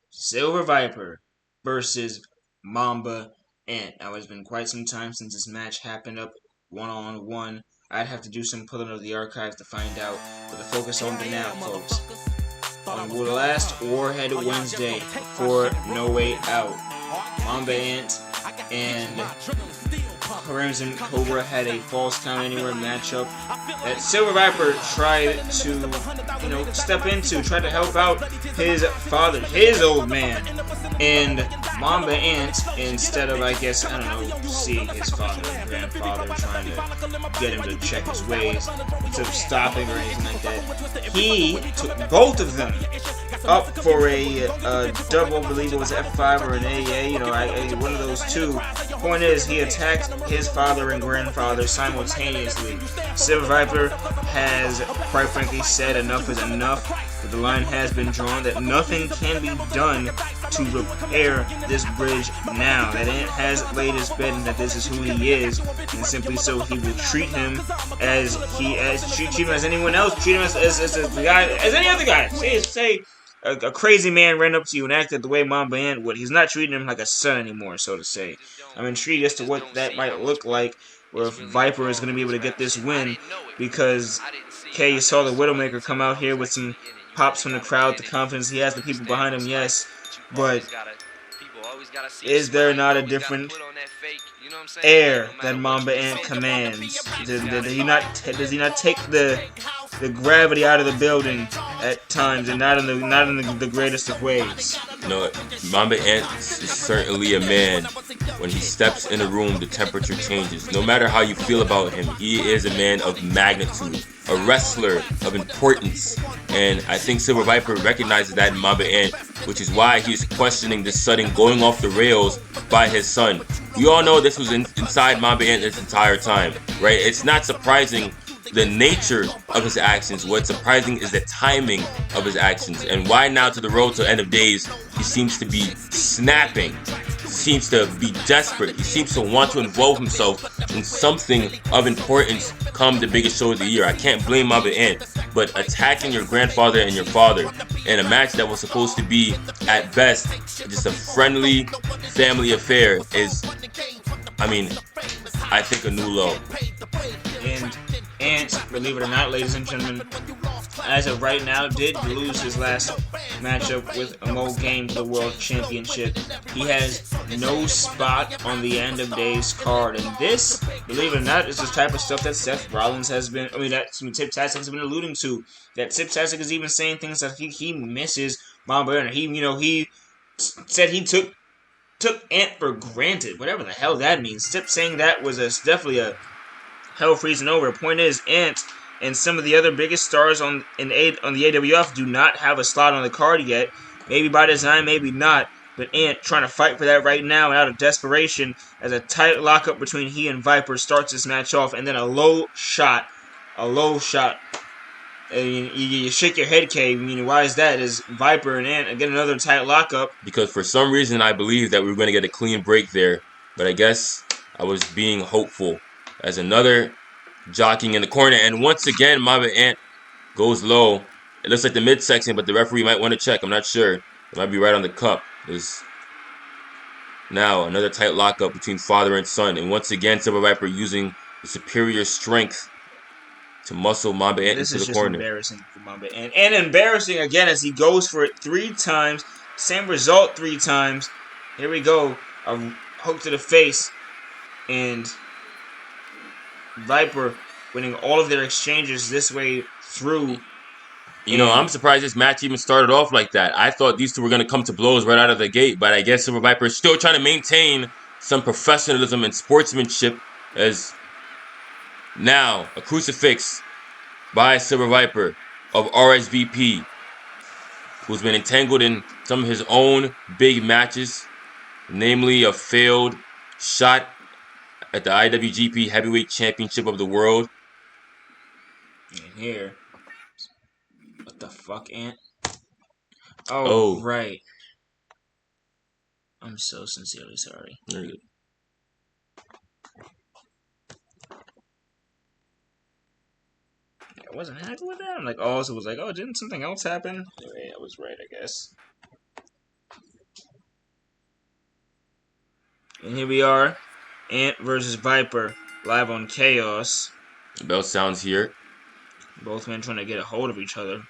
Silver Viper versus Mamba Ant. Now, it's been quite some time since this match happened up one-on-one. I'd have to do some pulling of the archives to find out, but the focus on me now, folks. On the last Warhead Wednesday before No Way Out, Mamba Ant and Crimson Cobra had a false count anywhere matchup that Silver Viper tried to, step into, tried to help out his father, his old man. And Mamba Ant, instead of, seeing his father and grandfather trying to get him to check his ways, instead of stopping or anything like that, he took both of them up for a double, I believe it was F5 or an AA, one of those two. Point is, he attacked his father and grandfather simultaneously. Silver Viper has, quite frankly, said enough is enough. That the line has been drawn, that nothing can be done to repair this bridge now. That Ant has laid his bed and that this is who he is, and simply so he will treat him treat him as anyone else, treat him as any other guy. Say a crazy man ran up to you and acted the way Mamba Ant would. He's not treating him like a son anymore, so to say. I'm intrigued as to what that might look like, or if Viper is going to be able to get this win, because you saw the Widowmaker come out here with some pops from the crowd, the confidence he has, the people behind him, yes, but is there not a different air that Mamba Ant commands? Does he not take the gravity out of the building at times, and not in the greatest of ways? No, Mamba Ant is certainly a man. When he steps in a room, the temperature changes. No matter how you feel about him, he is a man of magnitude, a wrestler of importance. And I think Silver Viper recognizes that in Mamba Ant, which is why he's questioning this sudden going off the rails by his son. We all know this was inside Mamba Ant this entire time, right? It's not surprising the nature of his actions. What's surprising is the timing of his actions. And why now to the road to end of days, he seems to be snapping. He seems to be desperate. He seems to want to involve himself in something of importance come the biggest show of the year. I can't blame Mamba Ant, but attacking your grandfather and your father in a match that was supposed to be, at best, just a friendly family affair is, I think a new low. And Ant, believe it or not, ladies and gentlemen, as of right now, did lose his last matchup with a Mo game for the World Championship. He has no spot on the end of day's card, and this, believe it or not, is the type of stuff that Seth Rollins has been. I mean, that Tip Tastic has been alluding to. That Tip Tastic is even saying things that he misses Mamba, and he said he took Ant for granted, whatever the hell that means. Tip saying that was definitely a hell freezing over. Point is, Ant and some of the other biggest stars on the AWF do not have a slot on the card yet. Maybe by design, maybe not. But Ant trying to fight for that right now and out of desperation as a tight lockup between he and Viper starts this match off, and then a low shot. And you shake your head, K. I mean, why is that? Is Viper and Ant get another tight lockup? Because for some reason I believed that we were going to get a clean break there, but I guess I was being hopeful. As another jockeying in the corner, and once again Mamba Ant goes low. It looks like the midsection, but the referee might want to check. I'm not sure. It might be right on the cup. There's now another tight lockup between father and son, and once again Silver Viper using the superior strength to muscle Mamba Ant into the corner. This is just embarrassing for Mamba Ant. And embarrassing again as he goes for it 3 times. Same result 3 times. Here we go. A hook to the face. And Viper winning all of their exchanges this way through. You know, I'm surprised this match even started off like that. I thought these two were going to come to blows right out of the gate, but I guess Silver Viper is still trying to maintain some professionalism and sportsmanship, as now a crucifix by Silver Viper of RSVP, who's been entangled in some of his own big matches, namely a failed shot at the IWGP Heavyweight Championship of the World. And here, what the fuck, Ant? Oh, right. I'm so sincerely sorry. There you go. I wasn't happy with that. I'm like, oh, so it was like, oh, didn't something else happen? Anyway, I was right, I guess. And here we are, Ant versus Viper, live on Chaos. The bell sounds here. Both men trying to get a hold of each other.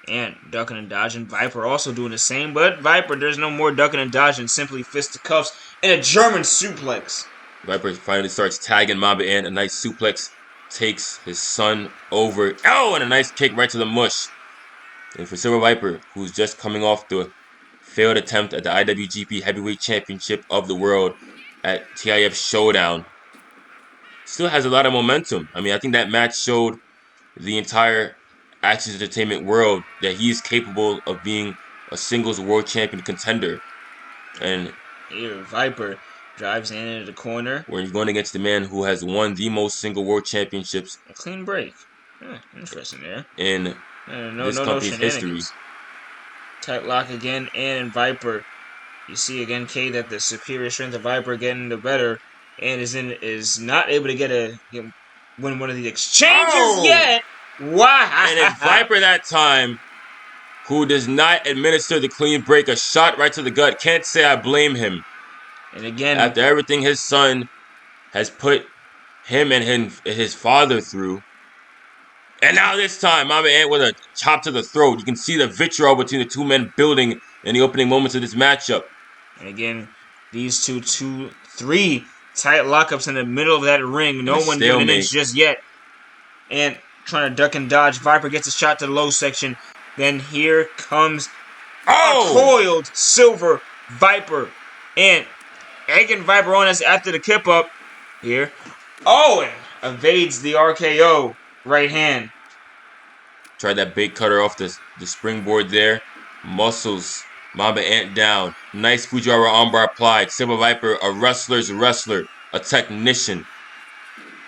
Ant ducking and dodging. Viper also doing the same, but Viper, there's no more ducking and dodging. Simply fisticuffs and a German suplex. Viper finally starts tagging Mamba Ant. A nice suplex takes his son over. Oh, and a nice kick right to the mush. And for Silver Viper, who's just coming off the failed attempt at the IWGP Heavyweight Championship of the World at TIF Showdown, still has a lot of momentum. I mean, I think that match showed the entire Actionz Entertainment world that he is capable of being a singles world champion contender. And here, Viper drives in into the corner. Where he's going against the man who has won the most single world championships. A clean break. Interesting there. In this company's history. Tight lock again, and Viper. You see again, K, that the superior strength of Viper getting the better, and is not able to win one of the exchanges yet. Wow! And it's Viper that time, who does not administer the clean break, a shot right to the gut. Can't say I blame him. And again, after everything his son has put him and his father through. And now this time, Mamba Ant with a chop to the throat. You can see the vitriol between the two men building in the opening moments of this matchup. And again, these 3 tight lockups in the middle of that ring. No one doing an inch just yet. And trying to duck and dodge. Viper gets a shot to the low section. Then here comes a coiled Silver Viper. And egging Viper on us after the kip up here. Oh, and evades the RKO. Right hand. Tried that big cutter off the springboard there. Muscles Mamba Ant down. Nice Fujiwara armbar applied. Silver Viper, a wrestler's wrestler. A technician.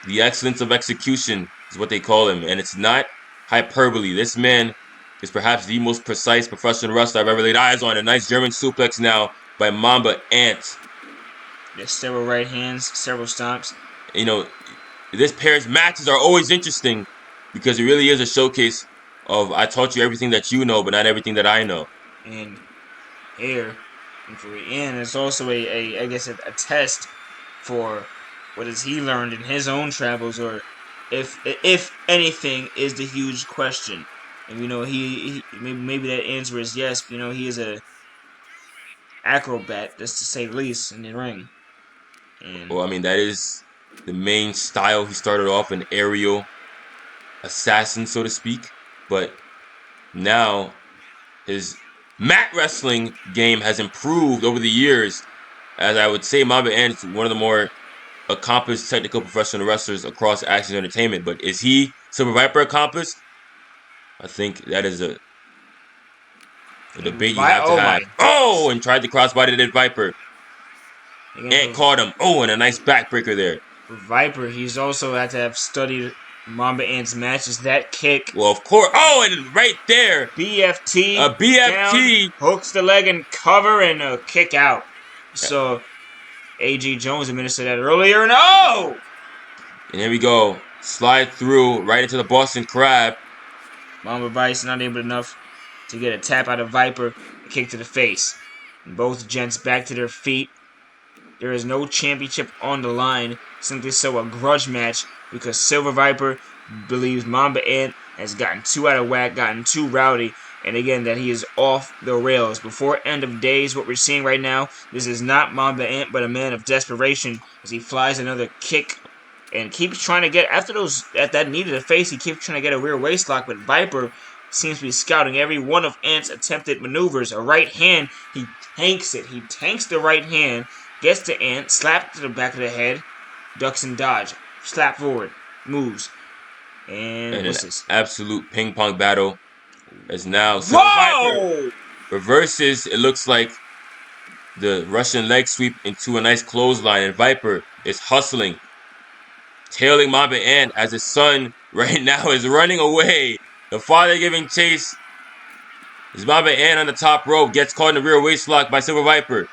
The excellence of execution is what they call him. And it's not hyperbole. This man is perhaps the most precise professional wrestler I've ever laid eyes on. A nice German suplex now by Mamba Ant. There's several right hands, several stomps. You know, this pair's matches are always interesting because it really is a showcase of I taught you everything that you know, but not everything that I know. And here, and it's also I guess a test for what has he learned in his own travels, or if anything is the huge question. And he maybe that answer is yes. He is a acrobat, just to say the least, in the ring. And Well, I mean, that is the main style. He started off an aerial assassin, so to speak. But now his mat wrestling game has improved over the years. As I would say, Mamba Ant is one of the more accomplished technical professional wrestlers across Actionz Entertainment. But is he Silver Viper accomplished? I think that is a debate you have to have. Oh, and tried to crossbody that Viper. Ant caught him. Oh, and a nice backbreaker there. For Viper, he's also had to have studied Mamba Ant's matches. That kick. Well, of course. Oh, and right there. BFT. A BFT. Down, hooks the leg and cover and a kick out. So, A.G. Jones administered that earlier. And oh! And here we go. Slide through right into the Boston Crab. Mamba Vice not able enough to get a tap out of Viper. A kick to the face. And both gents back to their feet. There is no championship on the line, simply so a grudge match because Silver Viper believes Mamba Ant has gotten too out of whack, gotten too rowdy, and again that he is off the rails. Before end of days, what we're seeing right now, this is not Mamba Ant but a man of desperation as he flies another kick and keeps trying to get, at that knee to the face, he keeps trying to get a rear waist lock, but Viper seems to be scouting every one of Ant's attempted maneuvers. A right hand, he tanks it. He tanks the right hand. Gets to Ant, slap to the back of the head, ducks and dodge, slap forward, moves, and what's this? Absolute ping pong battle as now Viper reverses. It looks like the Russian leg sweep into a nice clothesline, and Viper is hustling, tailing Mamba Ant as his son right now is running away. The father giving chase. Is Mamba Ant on the top rope, gets caught in the rear waist lock by Silver Viper.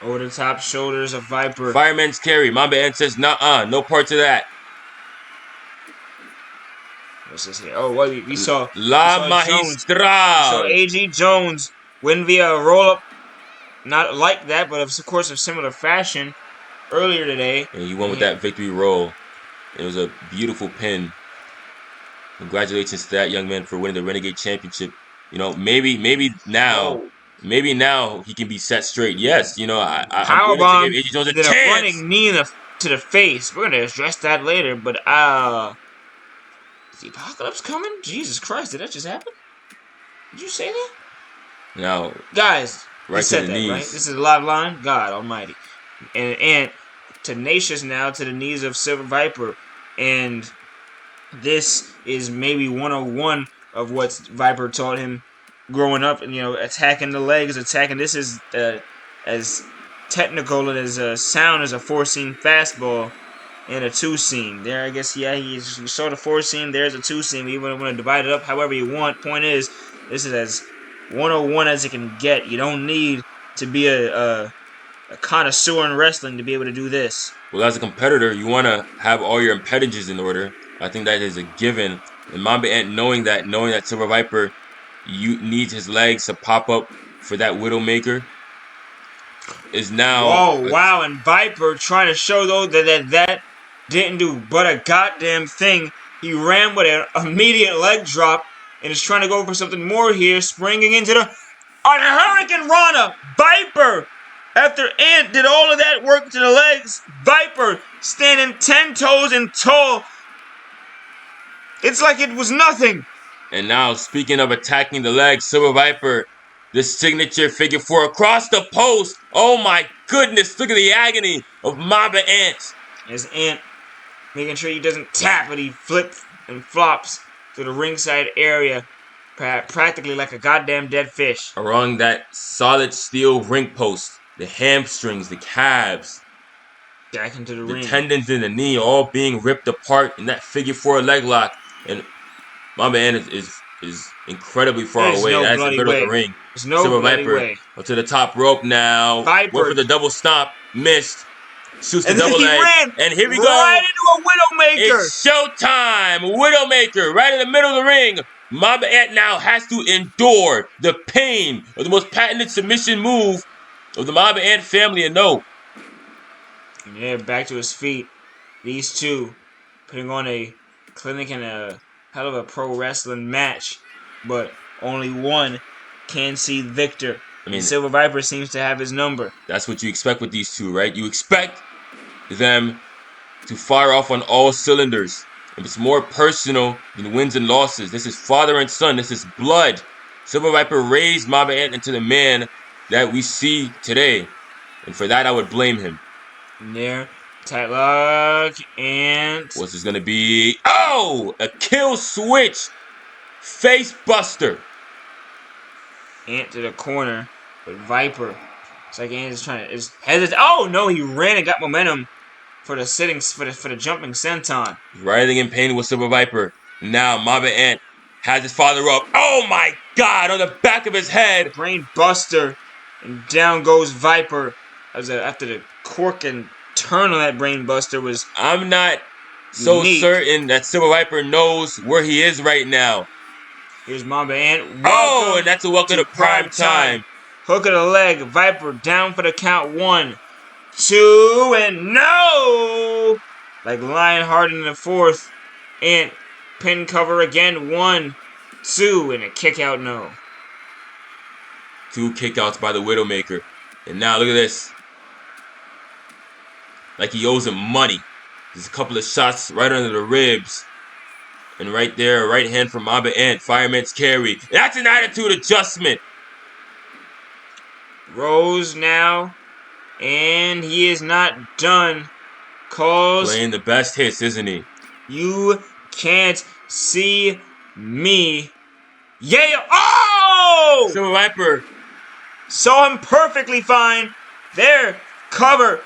Over the top shoulders of Viper. Fireman's carry. Mamba Ant says, "Nuh-uh, no part of that." What's this here? Oh, well, we saw La Magistral. So A.G. Jones win via a roll-up. Not like that, but of course of similar fashion earlier today. And he won with that victory roll. It was a beautiful pin. Congratulations to that young man for winning the Renegade Championship. Maybe now. Maybe now he can be set straight. Yes, I'm powerbomb to give AJ Jones a chance. A running knee to the face. We're gonna address that later. But is the apocalypse coming? Jesus Christ! Did that just happen? Did you say that? No, guys. Right to the knees. Right? This is a live line. God Almighty, and tenacious now to the knees of Silver Viper, and this is maybe 101 of what Viper taught him growing up, and attacking the legs, attacking. This is as technical and as sound as a 4-seam fastball and a 2-seam. There, I guess, you saw the 4-seam. There's a 2-seam. You want to divide it up however you want. Point is, this is as 101 as it can get. You don't need to be a connoisseur in wrestling to be able to do this. Well, as a competitor, you want to have all your appendages in order. I think that is a given. And Mamba Ant knowing that Silver Viper needs his legs to pop up for that Widowmaker is now. Oh wow! And Viper trying to show though that didn't do but a goddamn thing. He ran with an immediate leg drop and is trying to go for something more here, springing into the Hurricane Rana. Viper, after Ant did all of that work to the legs, Viper standing 10 toes and tall. It's like it was nothing. And now, speaking of attacking the legs, Silver Viper, the signature figure 4 across the post. Oh my goodness, look at the agony of Mamba Ant. As Ant making sure he doesn't tap, but he flips and flops to the ringside area, practically like a goddamn dead fish. Around that solid steel ring post, the hamstrings, the calves, back into the ring. The tendons in the knee all being ripped apart in that figure 4 leg lock. And Mamba Ant is incredibly far away. No That's the middle of the ring. There's no Silver bloody Viper way. Up to the top rope now. Viper. Went for the double stomp. Missed. Shoots the double he leg. ran And here we go. Right into a Widowmaker. It's showtime. Widowmaker right in the middle of the ring. Mamba Ant now has to endure the pain of the most patented submission move of the Mamba Ant family. And no. Yeah, back to his feet. These two putting on a clinic and a hell of a pro wrestling match. but only one can see Victor. I mean, and Silver Viper seems to have his number. That's what you expect with these two, right? You expect them to fire off on all cylinders. If it's more personal than wins and losses, this is father and son. This is blood. Silver Viper raised Mamba Ant into the man that we see today. And for that, I would blame him. And there, tight lock, and... What's this going to be? Oh! A kill switch! Face buster! Ant to the corner, but Viper. It's like Ant is trying to... hesitate. Oh, no, he ran and got momentum for the for the jumping senton. Writhing in pain with Silver Viper. Now, Mamba Ant has his father up. Oh my god! On the back of his head! Brain buster, and down goes Viper. After the cork and turn on that brain buster was... I'm not so certain that Silver Viper knows where he is right now. Here's Mamba Ant. Oh, and that's a welcome to prime time. Hook of the leg. Viper down for the count. 1, 2, and no! Like Lionheart in the fourth. Ant pin cover again. 1, 2, and a kick out. No. 2 kickouts by the Widowmaker. And now look at this. Like he owes him money. There's a couple of shots right under the ribs. And right there, right hand from Mamba Ant. Fireman's carry. That's an attitude adjustment. Rose now. And he is not done. Calls. Playing the best hits, isn't he? You can't see me. Yeah. Oh! Silver Viper. Saw him perfectly fine. There. Cover.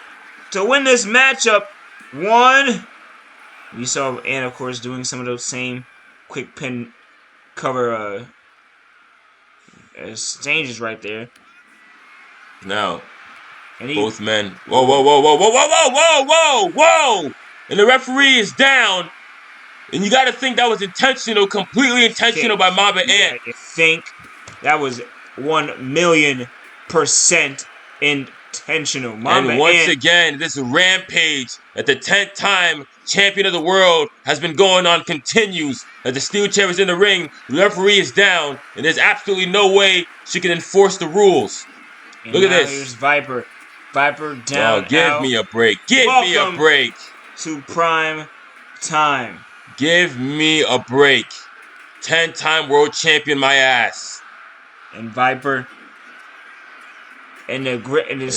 To win this matchup. 1. You saw Ant, of course, doing some of those same quick pin cover exchanges right there. Now, and both men. Whoa, whoa, whoa, whoa, whoa, whoa, whoa, whoa, whoa, whoa! And the referee is down. And you got to think that was intentional, completely intentional by Mamba Ant. You think that was 1,000,000% intentional. Mamba and once Ant, again, this rampage at the 10th time champion of the world has been going on continues. As the steel chair is in the ring, the referee is down, and there's absolutely no way she can enforce the rules. Look at this. Here's Viper. Viper down. Oh, give me a break. Give me a break. To prime time. Give me a break. 10-time world champion, my ass. And Viper. And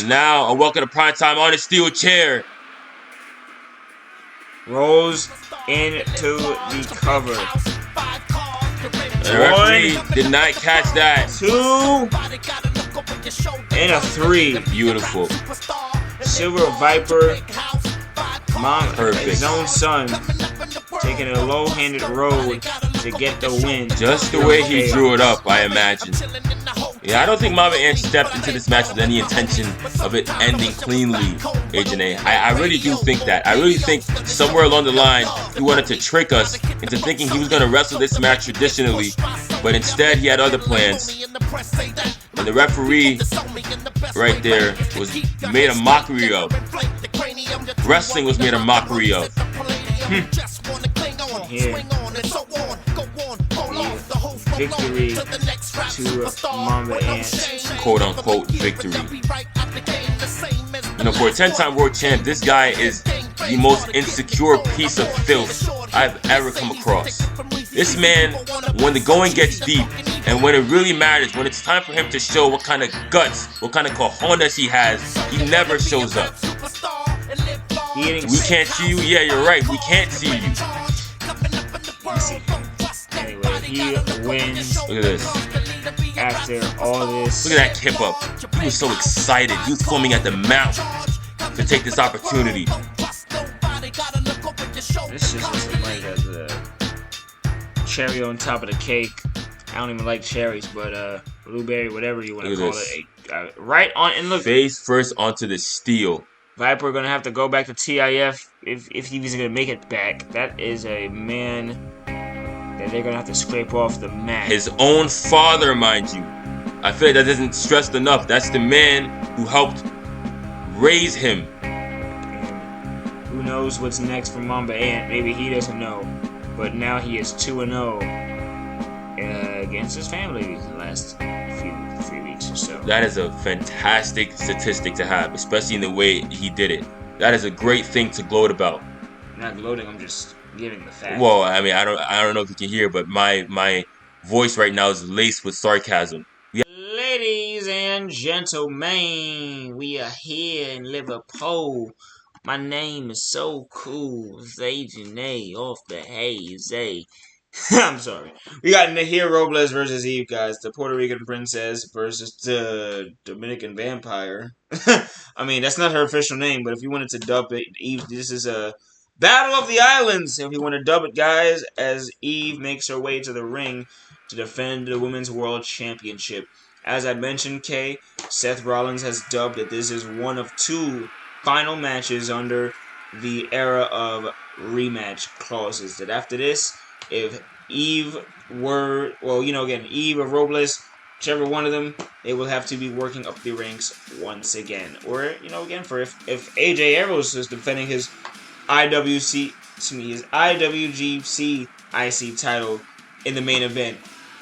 now a welcome to prime time on the steel chair. Rolls into the cover. The referee did not catch that. 2 and a 3. Beautiful. Silver Viper, Perfect. his own son, taking a low-handed road to get the win. Just the way he drew it up, I imagine. Yeah, I don't think Mamba Ant stepped into this match with any intention of it ending cleanly, Agent A. I really do think that. I really think somewhere along the line, he wanted to trick us into thinking he was going to wrestle this match traditionally, but instead he had other plans. And the referee right there was made a mockery of. Wrestling was made a mockery of. Here. Victory to Mamba Ant. Quote unquote victory. You know, for a 10-time world champ, this guy is the most insecure piece of filth I've ever come across. This man, when the going gets deep, and when it really matters, when it's time for him to show what kind of guts, what kind of cojones he has, he never shows up. We can't see you? Yeah, you're right. We can't see you. Anyway, he wins. Look at this. After all this. Look at that kip up. He was so excited. He was foaming at the mouth to take this opportunity. This is just like the cherry on top of the cake. I don't even like cherries, but blueberry, whatever you want to call it. Right on, and look. Face first onto the steel. Viper gonna have to go back to TIF if he was gonna make it back. That is a man that they're gonna have to scrape off the mat. His own father, mind you. I feel like that isn't stressed enough. That's the man who helped raise him. And who knows what's next for Mamba Ant? Maybe he doesn't know. But now he is 2-0. against his family these last few 3 weeks or so. That is a fantastic statistic to have, especially in the way he did it. That is a great thing to gloat about. I'm not gloating. I'm just giving the fact. Well, I mean, I don't know if you can hear, but my voice right now is laced with sarcasm. Ladies and gentlemen, we are here in Liverpool. My name is so cool, Zay off the hazy. I'm sorry. We got Nahir Robles versus Eve, guys. The Puerto Rican princess versus the Dominican vampire. I mean, that's not her official name, but if you wanted to dub it, Eve, this is a Battle of the Islands. If you want to dub it, guys, as Eve makes her way to the ring to defend the Women's World Championship. As I mentioned, Kay, Seth Rollins has dubbed that this is one of 2 final matches under the era of rematch clauses. That after this, if Eve were, Eve or Robles, whichever one of them, they will have to be working up the ranks once again. Or, again, for if AJ Aeros is defending his his IWGC IC title in the main event,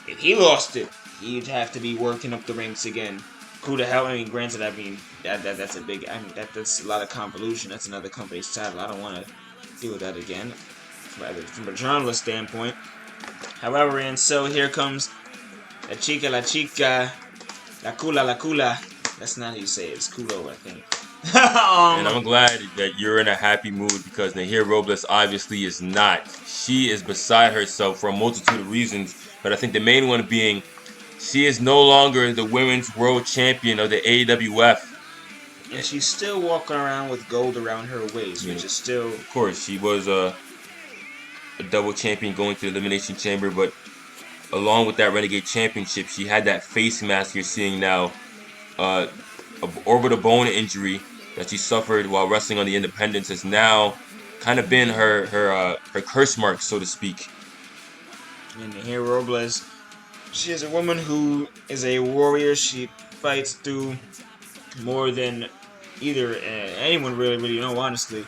if he lost it, he'd have to be working up the ranks again. Who the hell? I mean, granted, that's a big. I mean, that's a lot of convolution. That's another company's title. I don't want to deal with that again, from a journalist standpoint. However, and so here comes la chica, la cula. That's not how you say it. It's culo, I think. And I'm glad that you're in a happy mood because Nahir Robles obviously is not. She is beside herself for a multitude of reasons, but I think the main one being she is no longer the women's world champion of the AWF. And she's still walking around with gold around her waist, which is still... Of course, she was a double champion going to the Elimination Chamber, but along with that Renegade Championship, she had that face mask you're seeing now, an orbital bone injury that she suffered while wrestling on the Independence has now kind of been her curse mark, so to speak. And Nahir Robles, she is a woman who is a warrior. She fights through more than either anyone really know, honestly.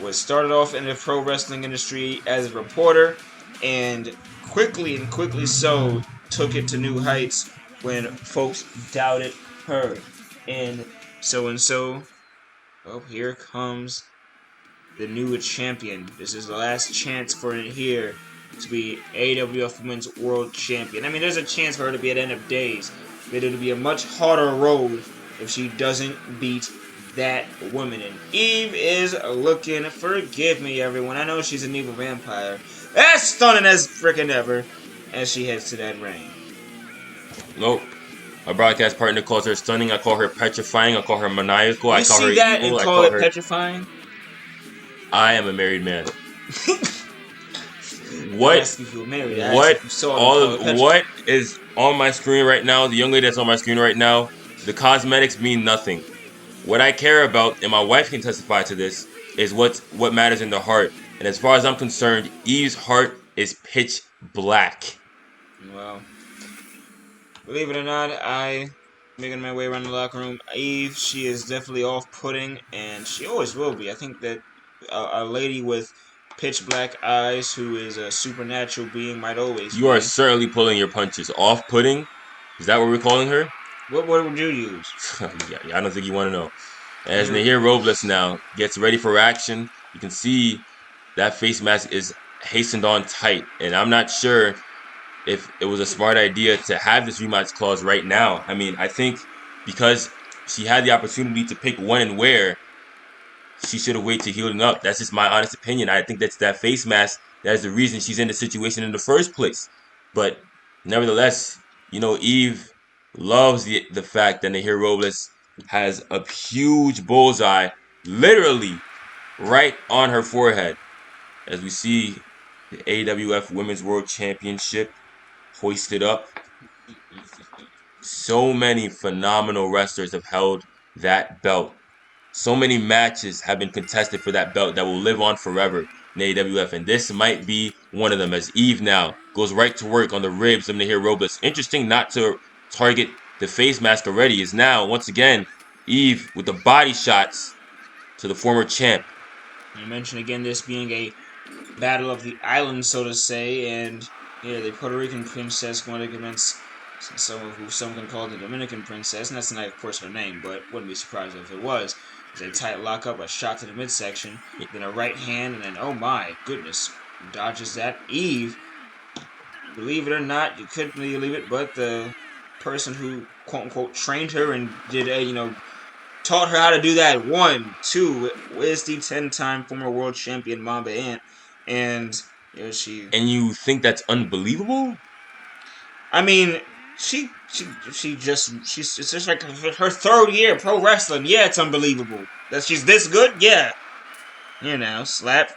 Was started off in the pro wrestling industry as a reporter, and quickly so took it to new heights when folks doubted her. And so, oh, here comes the new champion. This is the last chance for it here to be AWF Women's World Champion. I mean, there's a chance for her to be at the end of days, but it'll be a much harder road if she doesn't beat that woman. And Eve is looking, forgive me everyone, I know she's an evil vampire, as stunning as frickin' ever, as she heads to that ring. Nope. My broadcast partner calls her stunning. I call her petrifying. I call her maniacal. I call her that evil. and call it petrifying? I am a married man. What is on my screen right now? The young lady that's on my screen right now, the cosmetics mean nothing. What I care about, and my wife can testify to this, is what matters in the heart. And as far as I'm concerned, Eve's heart is pitch black. Well, believe it or not, I making my way around the locker room. Eve, she is definitely off-putting, and she always will be. I think that a lady with pitch black eyes who is a supernatural being might always You are certainly pulling your punches. Off-putting? Is that what we're calling her? What word would you use? Yeah, I don't think you want to know. As Nahir Robles now gets ready for action, you can see that face mask is hastened on tight. And I'm not sure if it was a smart idea to have this rematch clause right now. I mean, I think because she had the opportunity to pick when and where, she should have waited to healing up. That's just my honest opinion. I think that's that face mask. That is the reason she's in the situation in the first place. But nevertheless, Eve loves the fact that Nahir Robles has a huge bullseye literally right on her forehead. As we see the AWF Women's World Championship hoisted up. So many phenomenal wrestlers have held that belt. So many matches have been contested for that belt that will live on forever in AWF. And this might be one of them, as Eve now goes right to work on the ribs of Nahir Robles. Interesting not to target the face mask already, is now, once again, Eve with the body shots to the former champ. You mentioned again this being a battle of the islands, so to say, and Yeah, the Puerto Rican princess going against someone who some can call the Dominican princess, and that's not, of course, her name, but wouldn't be surprised if it was. It's a tight lockup, a shot to the midsection, then a right hand, and then, oh my goodness, dodges that. Eve, believe it or not, you couldn't believe it, but the person who, quote unquote, trained her and did taught her how to do that. 1, 2, is the 10-time former world champion Mamba Ant, and she. And you think that's unbelievable? I mean, she's it's just like her third year pro wrestling. Yeah, it's unbelievable that she's this good. Yeah, slap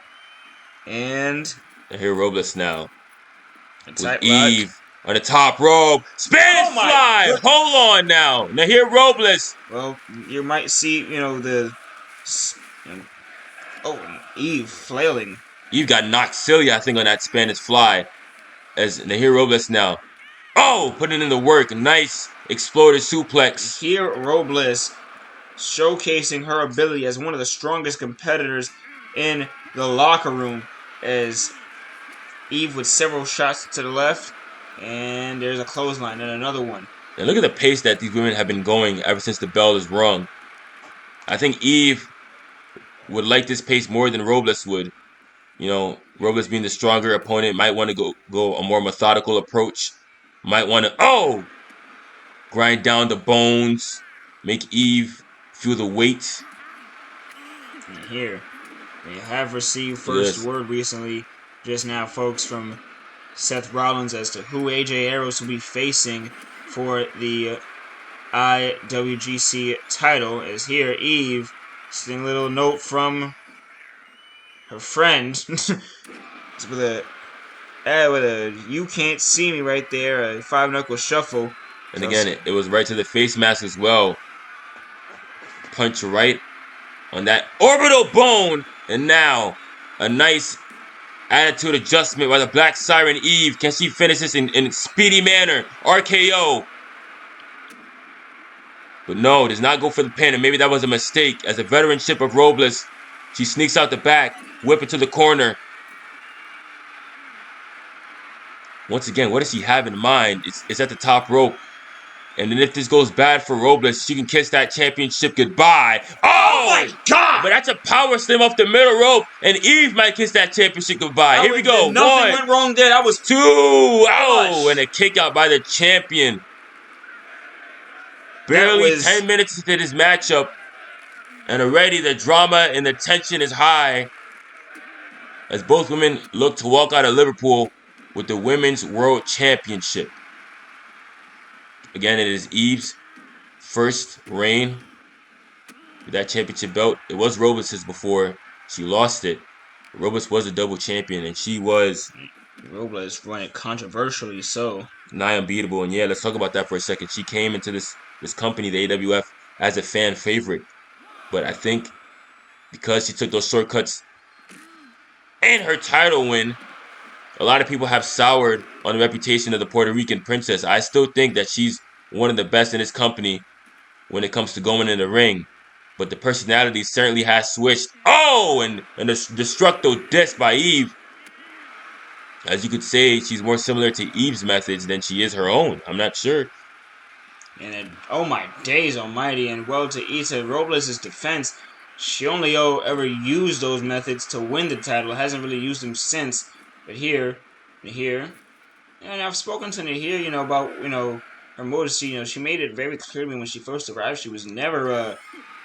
and Nahir Robles now a with tight lock. Eve on the top rope. Spanish Oh my fly. good. Hold on now. Nahir Robles. Well, you might see and Eve flailing. Eve got knocked silly, I think, on that Spanish fly. As Nahir Robles now. Oh, putting in the work. Nice exploder suplex. Here, Robles showcasing her ability as one of the strongest competitors in the locker room, as Eve with several shots to the left, and there's a clothesline and another one. And look at the pace that these women have been going ever since the bell is rung. I think Eve would like this pace more than Robles would. Robles being the stronger opponent might want to go a more methodical approach. Might want to grind down the bones, make Eve feel the weight. And here, we have received first word recently, just now, folks, from Seth Rollins as to who AJ Aeros will be facing for the IWGC title. As here, Eve, seeing a little note from her friend with a you can't see me right there, a 5-knuckle shuffle. And again, it was right to the face mask as well. Punch right on that orbital bone. And now, a nice attitude adjustment by the Black Siren Eve. Can she finish this in speedy manner? RKO. But no, does not go for the pin, and maybe that was a mistake. As a veteranship of Robles, she sneaks out the back, whip it to the corner. Once again, what does she have in mind? It's at the top rope. And then if this goes bad for Robles, she can kiss that championship goodbye. Oh my God! But that's a power slam off the middle rope, and Eve might kiss that championship goodbye. Here we go. Nothing went wrong there. That was 2. Oh, and a kick out by the champion. Barely 10 minutes into this matchup, and already the drama and the tension is high as both women look to walk out of Liverpool with the Women's World Championship. Again, it is Eve's first reign with that championship belt. It was Robles' before. She lost it. Robles was a double champion, and she was... Robles won it controversially so. Nigh unbeatable. And yeah, let's talk about that for a second. She came into this company, the AWF, as a fan favorite. But I think because she took those shortcuts and her title win, a lot of people have soured on the reputation of the Puerto Rican princess. I still think that she's one of the best in this company when it comes to going in the ring. But the personality certainly has switched. Oh, and the destructo disc by Eve. As you could say, she's more similar to Eve's methods than she is her own. I'm not sure. And oh my days almighty, and well, to Ita Robles' defense, she only ever used those methods to win the title. Hasn't really used them since. But here, and I've spoken to Nahir, about, her motives. She made it very clear to me when she first arrived. She was never,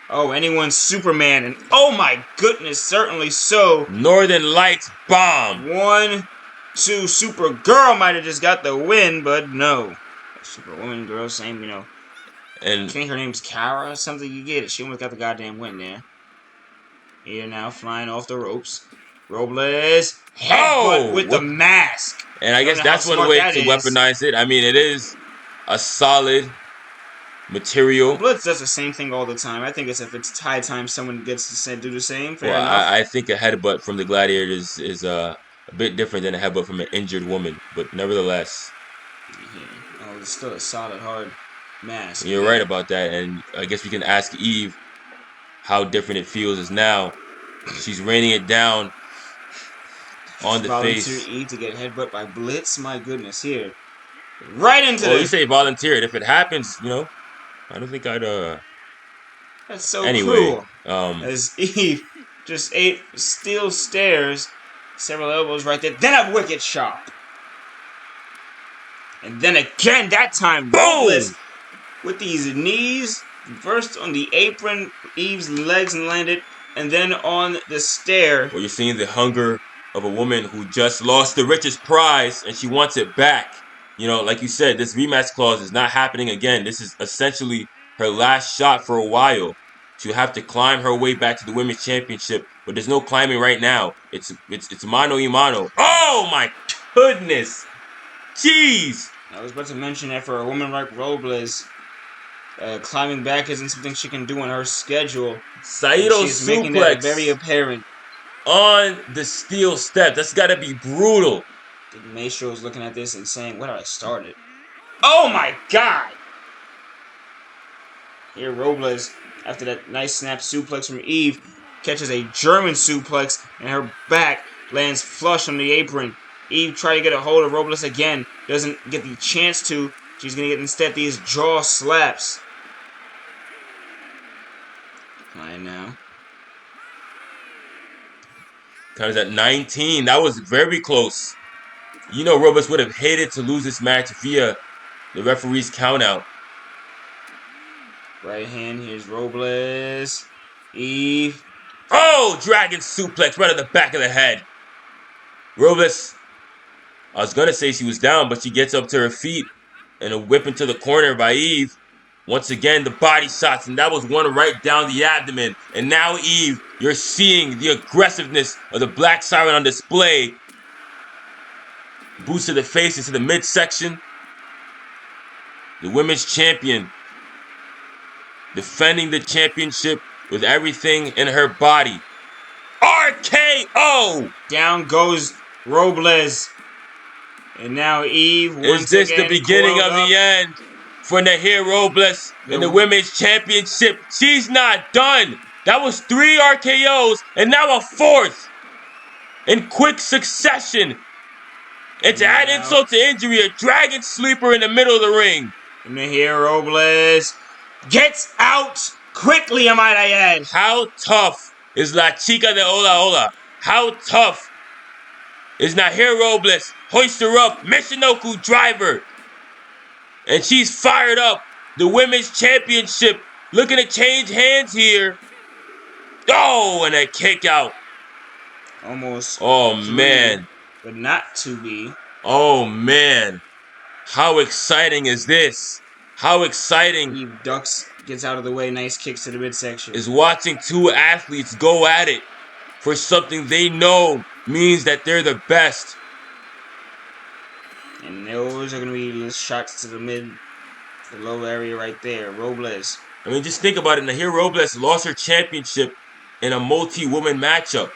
anyone's Superman. And oh my goodness, certainly so. Northern Lights bomb. 1, 2, Supergirl might have just got the win, but no. Superwoman, girl, same, And I think her name's Kara, something, you get it. She almost got the goddamn win there. Here now, flying off the ropes. Robles, headbutt with the mask. And I guess that's one way to weaponize it. I mean, it is a solid material. Blitz does the same thing all the time. I think if it's high time someone gets to do the same. Fair enough. I think a headbutt from the Gladiator is a bit different than a headbutt from an injured woman, but nevertheless. Oh, it's still a solid, hard mask. You're right about that, and I guess we can ask Eve how different it feels as now she's raining it down On the Volunteer face. E to get headbutt by Blitz. My goodness, here. Right into Well, you the... say volunteered. If it happens, I don't think I'd That's so anyway. cruel. As Eve just ate steel stairs, several elbows right there, then a wicked shot. And then again, that time, Robles Boom! with these knees, first on the apron, Eve's legs landed, and then on the stair. Well, you're seeing the hunger of a woman who just lost the richest prize and she wants it back. Like you said, this rematch clause is not happening again. This is essentially her last shot for a while. She'll have to climb her way back to the women's championship, but there's no climbing right now. It's mano y mano. Oh my goodness! Jeez! I was about to mention that for a woman like Robles, climbing back isn't something she can do on her schedule. Saito She's making that very suplex apparent. on the steel step. That's gotta be brutal. The Maestro's looking at this and saying, "Where did I start it?" Oh my God! Here, Robles, after that nice snap suplex from Eve, catches a German suplex, and her back lands flush on the apron. Eve tries to get a hold of Robles again, doesn't get the chance to. She's going to get instead these jaw slaps. Fine now. Times at 19. That was very close. Robles would have hated to lose this match via the referee's countout. Right hand, here's Robles. Eve. Oh, dragon suplex right on the back of the head. Robles, I was going to say she was down, but she gets up to her feet and a whip into the corner by Eve. Once again, the body shots, and that was one right down the abdomen. And now, Eve, you're seeing the aggressiveness of the Black Siren on display. Boost to the face into the midsection. The women's champion defending the championship with everything in her body. RKO! Down goes Robles. And now Eve once Is this again the beginning of up. the end for Nahir Robles in the women's championship? She's not done. That was 3 RKOs and now a 4th in quick succession. And to add insult to injury, a dragon sleeper in the middle of the ring. Nahir Robles gets out quickly, I might add. How tough is La Chica de Ola Ola? How tough is Nahir Robles? Hoist her up, Michinoku driver. And she's fired up. The women's championship looking to change hands here. Oh, and a kick out. Almost. Oh, man. But not to be. Oh, man. How exciting is this? How exciting. Eve ducks, gets out of the way, nice kicks to the midsection. Is watching 2 athletes go at it for something they know means that they're the best. And those are going to be shots to the low area right there. Robles. I mean, just think about it. Nahir Robles lost her championship in a multi-woman matchup.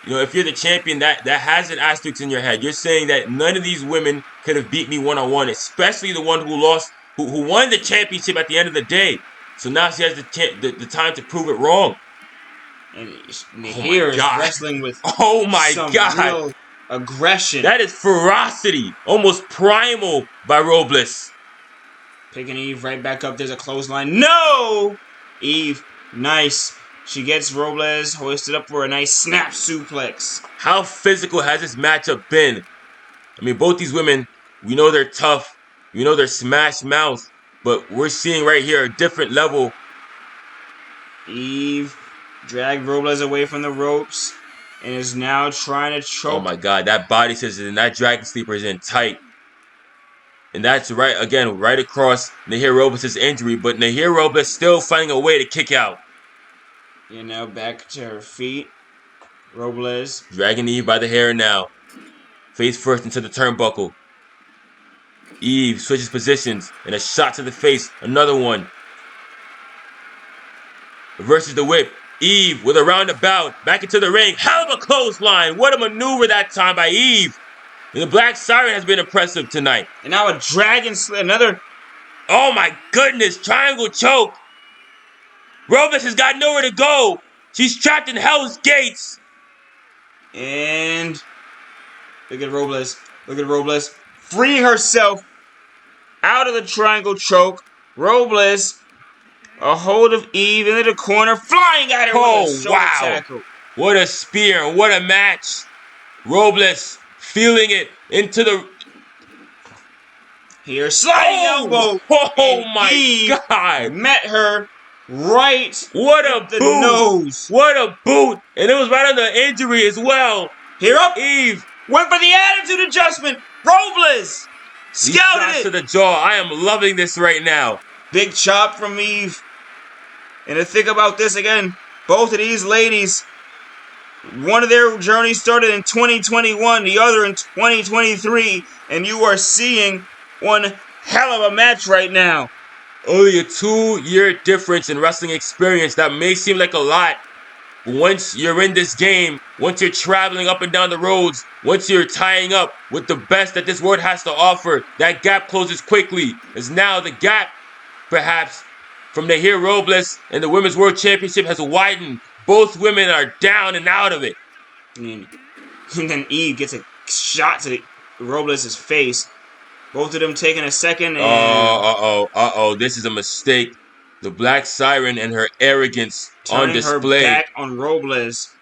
If you're the champion, that has an asterisk in your head. You're saying that none of these women could have beat me one-on-one, especially the one who lost, who won the championship at the end of the day. So now she has the time to prove it wrong. And Nahir is wrestling with some real aggression. That is ferocity, almost primal by Robles. Picking Eve right back up. There's a clothesline. No! Eve, nice. She gets Robles hoisted up for a nice snap suplex. How physical has this matchup been? I mean, both these women, we know they're tough. We know they're smash mouth. But we're seeing right here a different level. Eve dragged Robles away from the ropes and is now trying to choke. Oh my God, that body scissors and that dragon sleeper is in tight. And that's right across Nahir Robles' injury. But Nahir Robles still finding a way to kick out. Back to her feet. Robles. Dragging Eve by the hair now. Face first into the turnbuckle. Eve switches positions and a shot to the face. Another one. Reverses the whip. Eve with a roundabout. Back into the ring. Hell of a clothesline. What a maneuver that time by Eve. And the Black Siren has been impressive tonight. And now a dragon another. Oh my goodness. Triangle choke. Robles has got nowhere to go. She's trapped in Hell's Gates. And Look at Robles. Look at Robles. Freeing herself out of the triangle choke. Robles, a hold of Eve into the corner, flying at her with a Oh, shoulder wow. tackle. What a spear. What a match. Robles feeling it into the... Here, sliding elbow. Oh And my Eve God. met her right What in a the boot. nose. What a boot. And it was right on the injury as well. Here up. Eve. Went for the attitude adjustment. Robles These scouted shots it. to the jaw. I am loving this right now. Big chop from Eve. And to think about this again, both of these ladies, one of their journeys started in 2021, the other in 2023, and you are seeing one hell of a match right now. Only a 2-year difference in wrestling experience. That may seem like a lot. But once you're in this game, once you're traveling up and down the roads, once you're tying up with the best that this world has to offer, that gap closes quickly. As now the gap, perhaps, from Nahir Robles and the Women's World Championship has widened. Both women are down and out of it. And then Eve gets a shot to Robles' face. Both of them taking a second and... Uh-oh. This is a mistake. The Black Siren and her arrogance on display. Turning her back on Robles.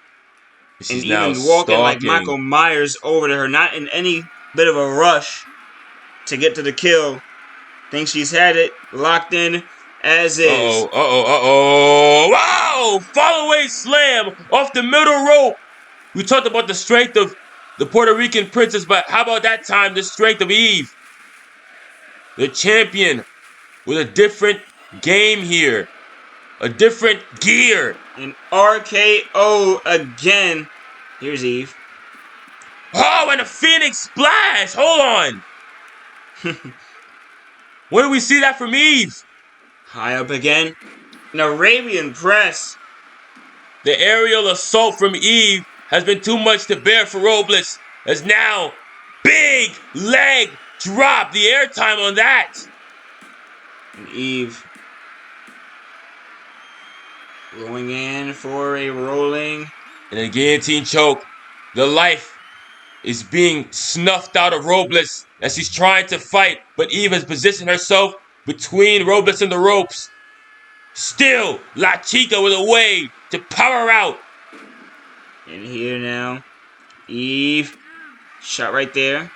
She's and now even walking like stalking. Michael Myers over to her, not in any bit of a rush to get to the kill. Think she's had it locked in as is. Wow! Fall away slam off the middle rope. We talked about the strength of the Puerto Rican princess, but how about that time the strength of Eve? The champion with a different game here. A different gear. An RKO again. Here's Eve. Oh, and a Phoenix splash. Hold on. When do we see that from Eve? High up again. An Arabian press. The aerial assault from Eve has been too much to bear for Robles. As now, big leg drop. The airtime on that. And Eve going in for a rolling. And a guillotine choke. The life is being snuffed out of Robles as she's trying to fight, but Eve has positioned herself between Robles and the ropes. Still, La Chica with a way to power out. And here now, Eve, shot right there.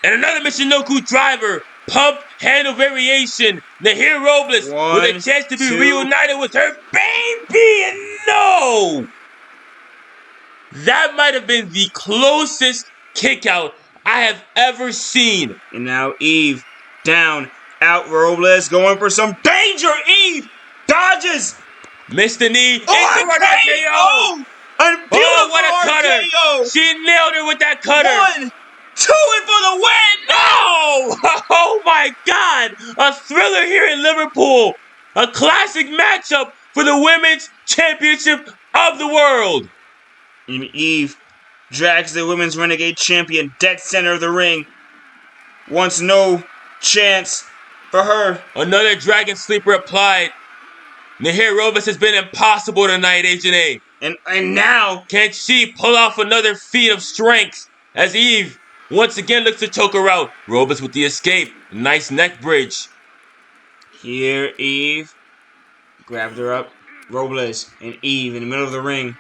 And another Michinoku driver, pump handle variation. Nahir Robles with a chance to be reunited with her baby, and no! That might have been the closest kick out I have ever seen. And now Eve down, out Robles going for some danger. Eve dodges. Missed the knee. Into an RKO. A beautiful what a cutter. RKO. She nailed her with that cutter. 1, 2 and for the win. No! Oh my God. A thriller here in Liverpool. A classic matchup for the Women's Championship of the world. And Eve drags the Women's Renegade Champion dead center of the ring. Wants no chance for her. Another Dragon Sleeper applied. Nahir Robles has been impossible tonight, Agent A. And now, can she pull off another feat of strength as Eve once again looks to choke her out? Robles with the escape. Nice neck bridge. Here, Eve grabbed her up. Robles and Eve in the middle of the ring.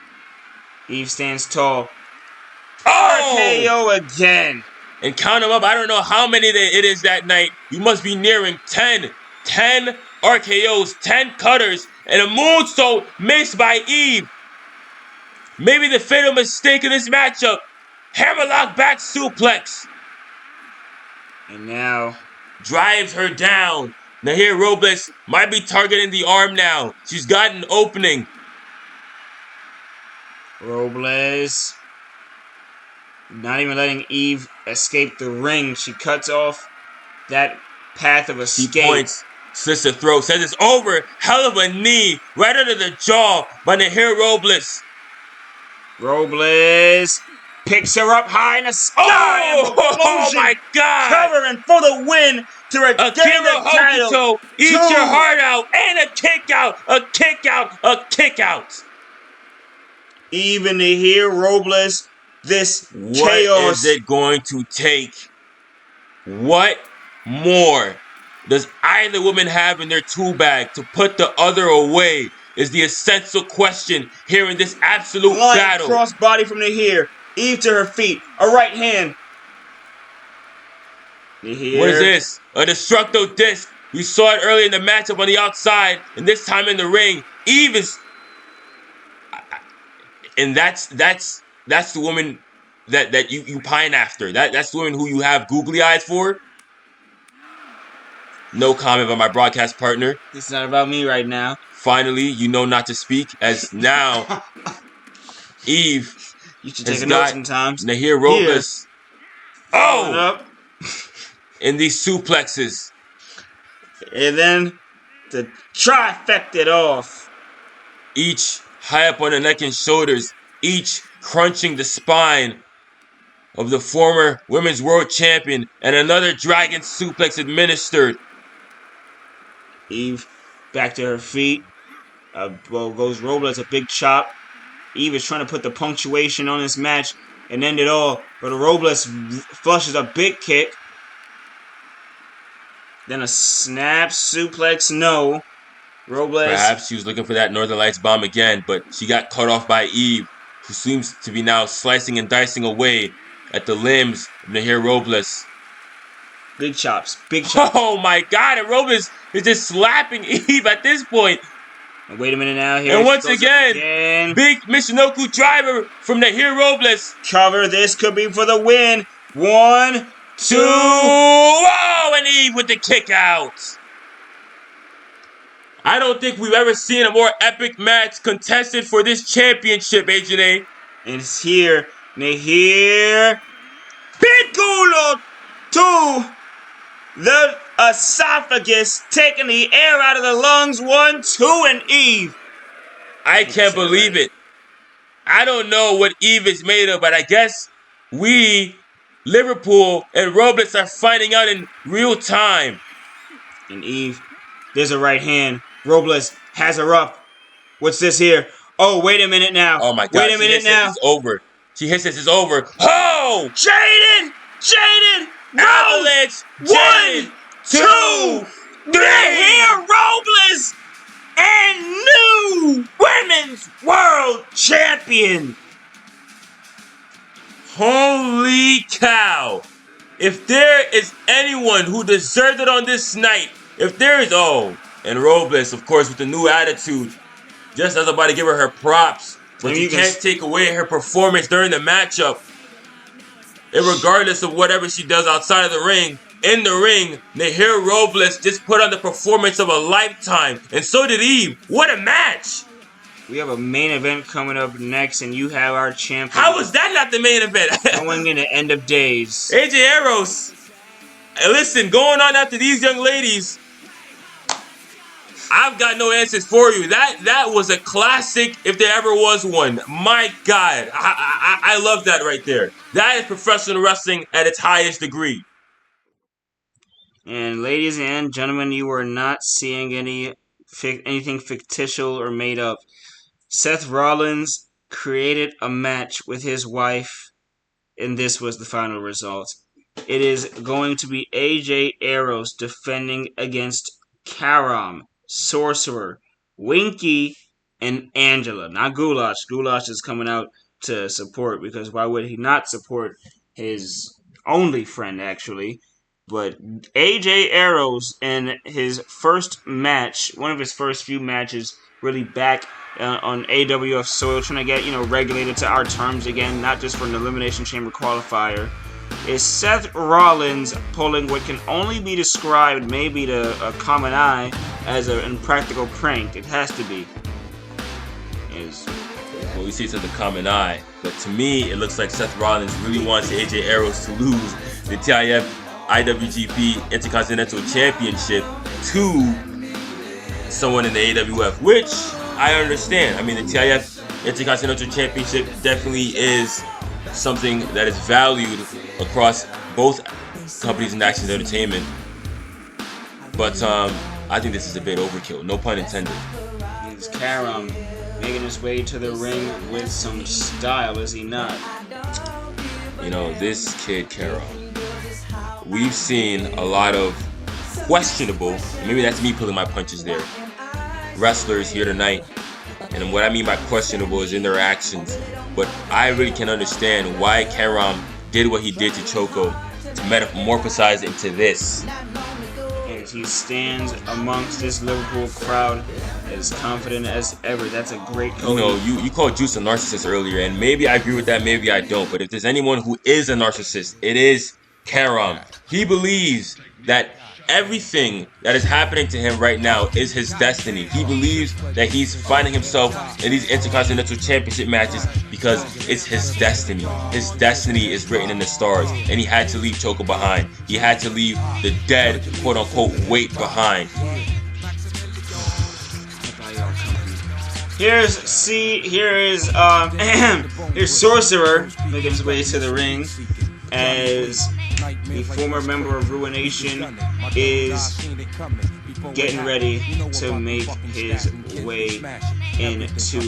Eve stands tall. Oh! RKO again. And count them up. I don't know how many it is that night. You must be nearing 10. 10 RKOs, 10 cutters, and a moonsault missed by Eve. Maybe the fatal mistake in this matchup. Hammerlock back suplex. And now drives her down. Nahir Robles might be targeting the arm now. She's got an opening. Robles not even letting Eve escape the ring. She cuts off that path of escape. She points, slits the throat, says it's over. Hell of a knee right under the jaw by Nahir Robles. Robles picks her up high in the sky. Oh my God! Covering for the win to retain the title. Eat your heart out, and a kick out, a kick out, a kick out. Even to hear Robles this What chaos. is it going to take? What more does either woman have in their tool bag to put the other away? Is the essential question here in this absolute Flying battle. crossbody from Nahir. Eve to her feet. A right hand. What is Nahir. this? A destructo disc. We saw it earlier in the matchup on the outside, and this time in the ring. Eve is, and that's the woman that you pine after. That's the woman who you have googly eyes for. No comment by my broadcast partner. This is not about me right now. Finally, you know not to speak, as now Eve You should has take a note got sometimes. Nahir Robles. Following Oh! up. In these suplexes. And then the trifecta off. Each high up on the neck and shoulders. Each crunching the spine of the former women's world champion. And another dragon suplex administered. Eve back to her feet. Well, goes Robles, a big chop. Eve is trying to put the punctuation on this match and end it all. But Robles flushes a big kick. Then a snap suplex, no. Robles. Perhaps she was looking for that Northern Lights bomb again, but she got cut off by Eve, who seems to be now slicing and dicing away at the limbs of Nahir Robles. Big chops. Big chops. Oh my God, and Robles is just slapping Eve at this point. And wait a minute now. Here and once again, big Michinoku driver from Nahir Robles. Cover. This could be for the win. 1, 2. Oh, and Eve with the kick out. I don't think we've ever seen a more epic match contested for this championship, AJ. And it's here. Nahir. Piccolo to the esophagus, taking the air out of the lungs. 1, 2, and Eve. I can't believe it. I don't know what Eve is made of, but I guess we, Liverpool, and Robles are finding out in real time. And Eve, there's a right hand. Robles has her up. What's this here? Oh, wait a minute now. Oh my God. Wait a minute now. It's over. She hits this, it's over. Oh! Jaded! No! Avalanche! 1, 2, 3! Nahir Robles! And new Women's World Champion! Holy cow! If there is anyone who deserved it on this night, if there is, and Robles, of course, with the new attitude, just as about to give her props, but you can't take away her performance during the matchup. Regardless of whatever she does outside of the ring, in the ring, Nahir Robles just put on the performance of a lifetime, and so did Eve. What a match! We have a main event coming up next, and you have our champion. How was that not the main event? Going into end of days. AJ Aeros. Listen, going on after these young ladies, I've got no answers for you. That was a classic if there ever was one. My God. I love that right there. That is professional wrestling at its highest degree. And ladies and gentlemen, you are not seeing anything fictitious or made up. Seth Rollins created a match with his wife, and this was the final result. It is going to be AJ Aeros defending against Carom, Sorcerer, Winky, and Angela. Not Goulash. Goulash is coming out to support, because why would he not support his only friend, actually? But AJ Aeros in his first match, one of his first few matches, really back on AWF soil, trying to get, regulated to our terms again, not just for an Elimination Chamber qualifier, is Seth Rollins pulling what can only be described, maybe to a common eye, as an impractical prank. It has to be. Well, we see it's as a common eye, but to me, it looks like Seth Rollins really wants AJ Aeros to lose the TIF IWGP Intercontinental Championship to someone in the AWF, which I understand. I mean, the TIF Intercontinental Championship definitely is something that is valued across both companies in Actionz Entertainment. But I think this is a bit overkill. No pun intended. It's Carom making his way to the ring with some style, is he not? You know, this kid Carom. We've seen a lot of questionable, maybe that's me pulling my punches there, wrestlers here tonight. And what I mean by questionable is in their actions. But I really can understand why Carom did what he did to Choco to metamorphosize into this. And he stands amongst this Liverpool crowd as confident as ever. That's a great coach. You know, you called Juice a narcissist earlier, and maybe I agree with that, maybe I don't. But if there's anyone who is a narcissist, it is Carom. He believes that everything that is happening to him right now is his destiny. He believes that he's finding himself in these Intercontinental Championship matches because it's his destiny. His destiny is written in the stars, and he had to leave Choco behind. He had to leave the dead, quote-unquote, weight behind. Here's Sorcerer making his way to the ring as the former member of Ruination is getting ready to make his way into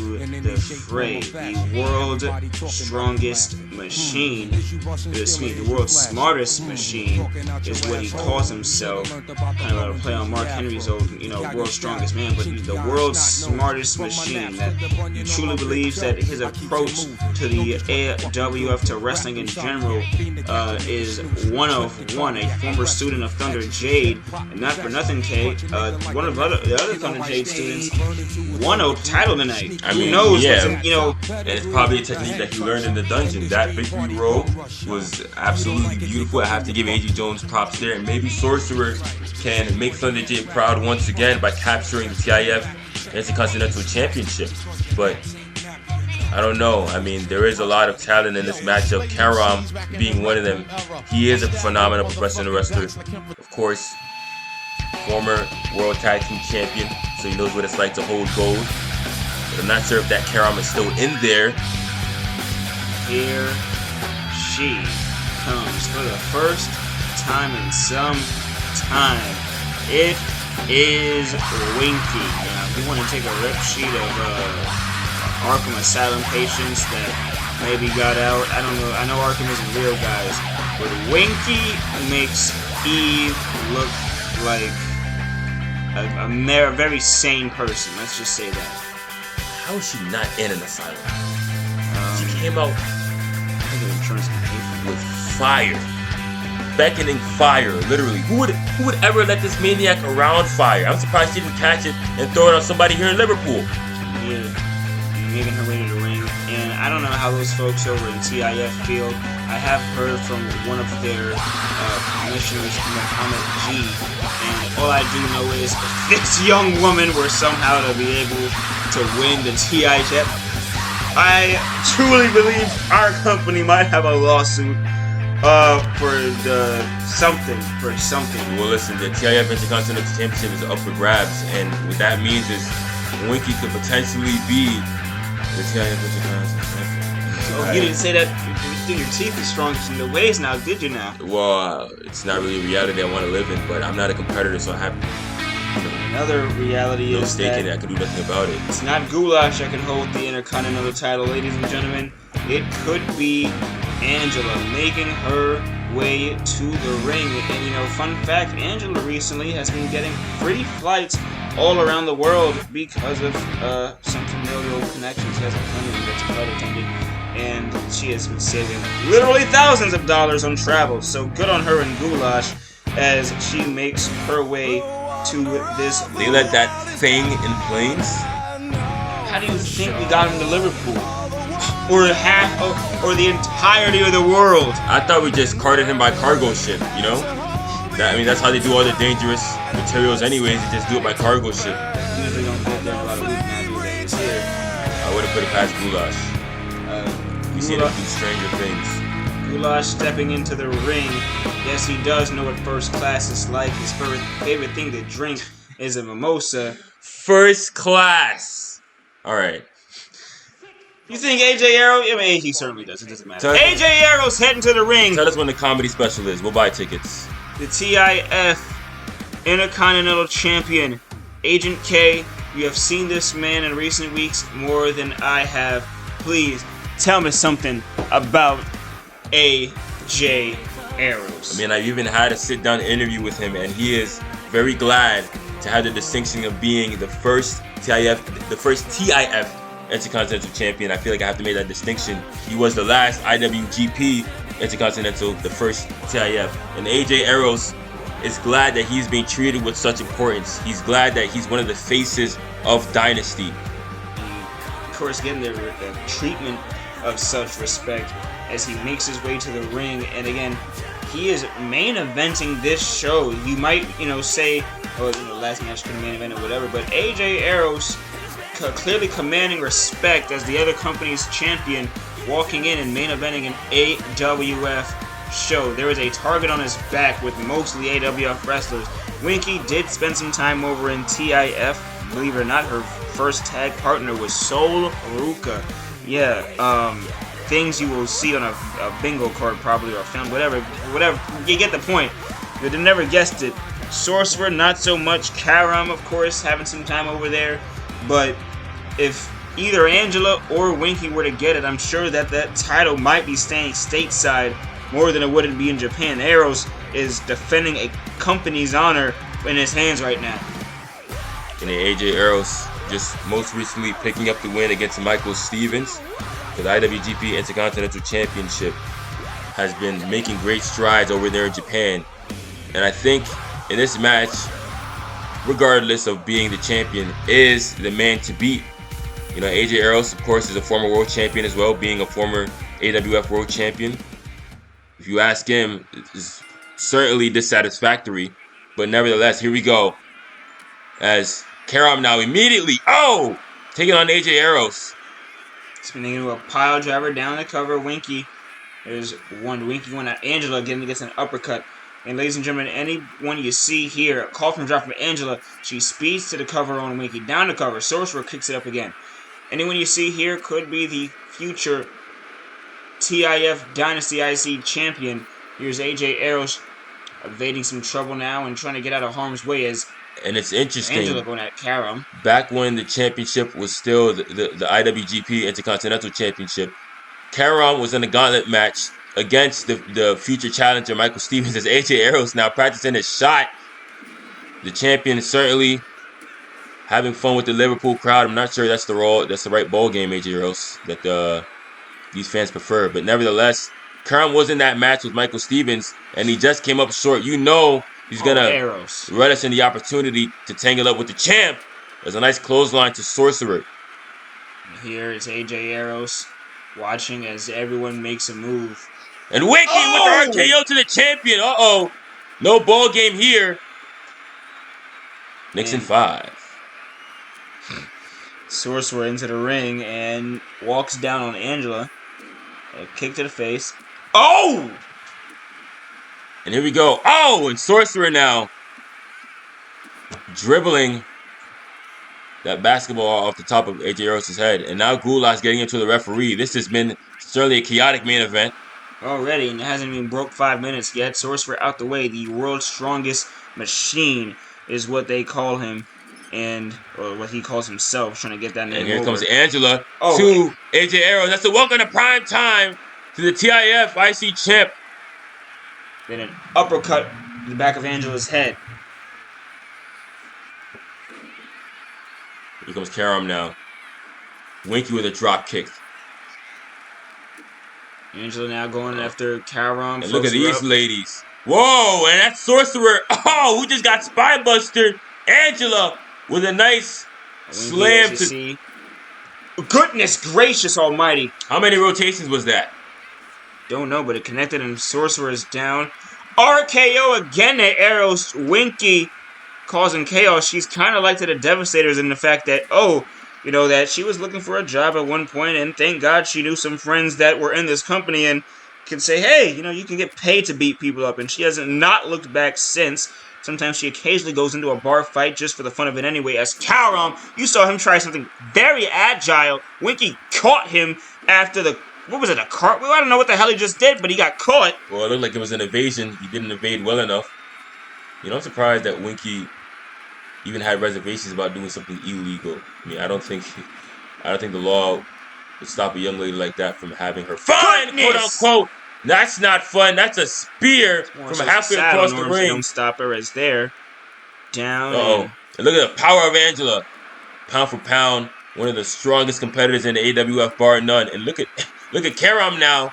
the fray. The world's strongest machine, the world's smartest machine is what he calls himself. Kind of a play on Mark Henry's old, world's strongest man, but he's the world's smartest machine. That he truly believes that his approach to the AWF, to wrestling in general, is one of one. A former student of Thunder Jade, and not for nothing, K. One of the other Thunder Jade students won a title tonight. I mean, who knows? Yeah. And it's probably a technique that he learned in the dungeon. That victory roll was absolutely beautiful. I have to give A.G. Jones props there. And maybe Sorcerer can make Thunder Jade proud once again by capturing the TIF Intercontinental Championship. But I don't know. I mean, there is a lot of talent in this matchup. Carom being one of them. He is a phenomenal professional wrestler. Of course, former World Tag Team Champion, so he knows what it's like to hold gold. But I'm not sure if that Carom is still in there. here she comes for the first time in some time. It is Winky. Now, if you want to take a rip sheet of Arkham Asylum patients that maybe got out, I don't know. I know Arkham isn't real, guys, but Winky makes Eve look like a very sane person. Let's just say that. How is she not in an asylum? She came out with fire, beckoning fire, literally. Who would ever let this maniac around fire? I'm surprised she didn't catch it and throw it on somebody here in Liverpool. Yeah, making her way to the ring, and I don't know how those folks over in TIF feel. I have heard from one of their commissioners, Muhammad G, and all I do know is if this young woman were somehow to be able to win the TIF, I truly believe our company might have a lawsuit for something. Well, listen, the TIF Intercontinental Championship is up for grabs, and what that means is Winky could potentially be the TIF Intercontinental Champion. Oh, you didn't say that. You think your teeth is strongest in the ways now, did you now? Well, it's not really a reality I want to live in, but I'm not a competitor, so I have another reality no is stake that in it. I can do nothing about it. it's not Goulash that can hold the Intercontinental title, ladies and gentlemen. It could be Angela making her way to the ring. And fun fact, Angela recently has been getting free flights all around the world because of some familial connections. She has a family that's a flight attendant, and she has been saving literally thousands of dollars on travel. So good on her and Goulash as she makes her way to this. They let that thing in planes? How do you think we got him to Liverpool? Or or the entirety of the world? I thought we just carted him by cargo ship, that's how they do all the dangerous materials anyways. They just do it by cargo ship. Usually don't get there about a week now, do they? It's here. I would have put it past Goulash. We see him do stranger things. Goulash stepping into the ring. Yes, he does know what first class is like. His favorite thing to drink is a mimosa. First class. Alright. You think AJ Aeros? I mean, he certainly does. It doesn't matter. AJ Aeros heading to the ring. Tell us when the comedy special is. We'll buy tickets. The TIF Intercontinental Champion, Agent K. You have seen this man in recent weeks more than I have. Please tell me something about AJ Aeros. I mean, I've even had a sit-down interview with him, and he is very glad to have the distinction of being the first TIF Intercontinental Champion. I feel like I have to make that distinction. He was the last IWGP Intercontinental, the first TIF. And AJ Aeros is glad that he's being treated with such importance. He's glad that he's one of the faces of Dynasty. Of course, getting the treatment of such respect as he makes his way to the ring. And again, he is main eventing this show. You might, say, oh, last match could have main event or whatever, but AJ Aeros clearly commanding respect as the other company's champion, walking in and main eventing an AWF show. There is a target on his back with mostly AWF wrestlers. Winky did spend some time over in TIF. Believe it or not, her first tag partner was Sol Ruka. Yeah, things you will see on a bingo card probably, or film, whatever. You get the point. You'd have never guessed it. Sorcerer, not so much. Carom, of course, having some time over there. But if either Angela or Winky were to get it, I'm sure that title might be staying stateside more than it would be in Japan. Aeros is defending a company's honor in his hands right now. And then AJ Aeros just most recently picking up the win against Michael Stevens for the IWGP Intercontinental Championship. Has been making great strides over there in Japan. And I think in this match, regardless of being the champion, is the man to beat. AJ Aeros, of course, is a former world champion as well, being a former AWF world champion. If you ask him, it's certainly dissatisfactory. But nevertheless, here we go. As Carom now immediately, taking on AJ Aeros. Spinning into a pile driver down the cover. Winky. There's Winky went at Angela again, gets an uppercut. And ladies and gentlemen, anyone you see here, a call from drop from Angela, she speeds to the cover on Winky, down the cover. Sorcerer kicks it up again. Anyone you see here could be the future TIF Dynasty IC Champion. Here's AJ Aeros evading some trouble now and trying to get out of harm's way as and it's interesting. Angela going at Carom. Back when the championship was still the IWGP Intercontinental Championship, Carom was in a gauntlet match against the future challenger Michael Stevens as AJ Aeros now practicing his shot. The champion is certainly having fun with the Liverpool crowd. I'm not sure that's the right ball game, AJ Aeros, that these fans prefer. But nevertheless, Carom was in that match with Michael Stevens, and he just came up short. He's gonna relish in the opportunity to tangle up with the champ. There's a nice clothesline to Sorcerer. Here is AJ Aeros watching as everyone makes a move. And Winky with the RKO to the champion. No ball game here. Nixon 5. Sorcerer into the ring and walks down on Angela. A kick to the face. And here we go. And Sorcerer now dribbling that basketball off the top of AJ Aeros' head. And now Gulak's getting into the referee. This has been certainly a chaotic main event. Already, and it hasn't even broke 5 minutes yet. Sorcerer out the way. The world's strongest machine is what they call him. Or what he calls himself, trying to get that name And here over. comes Angela to AJ Aeros. That's the welcome to prime time to the TIF IC Champ. Then an uppercut to the back of Angela's head. Here comes Carom now. Winky with a drop kick. Angela now going after Carom. And look at these ladies. Whoa, and that's Sorcerer. Who just got spy bustered. Angela with a nice slam to see. Goodness gracious almighty. How many rotations was that? Don't know, but it connected and Sorcerer is down. RKO again at Aeros. Winky causing chaos. She's kind of like to the Devastators in the fact that, that she was looking for a job at one point, and thank God she knew some friends that were in this company and can say, hey, you can get paid to beat people up, and she hasn't not looked back since. Sometimes she occasionally goes into a bar fight just for the fun of it anyway. As Carom, you saw him try something very agile. Winky caught him after a cartwheel? I don't know what the hell he just did, but he got caught. Well, it looked like it was an evasion. He didn't evade well enough. I'm surprised that Winky even had reservations about doing something illegal. I mean, I don't think the law would stop a young lady like that from having her fun, quote unquote, That's not fun. That's a spear from So halfway saddle across the norms that ring. don't stop her as there. Down Uh-oh. and And look at the power of Angela. Pound for pound, one of the strongest competitors in the AWF, bar none. And look at Carom now.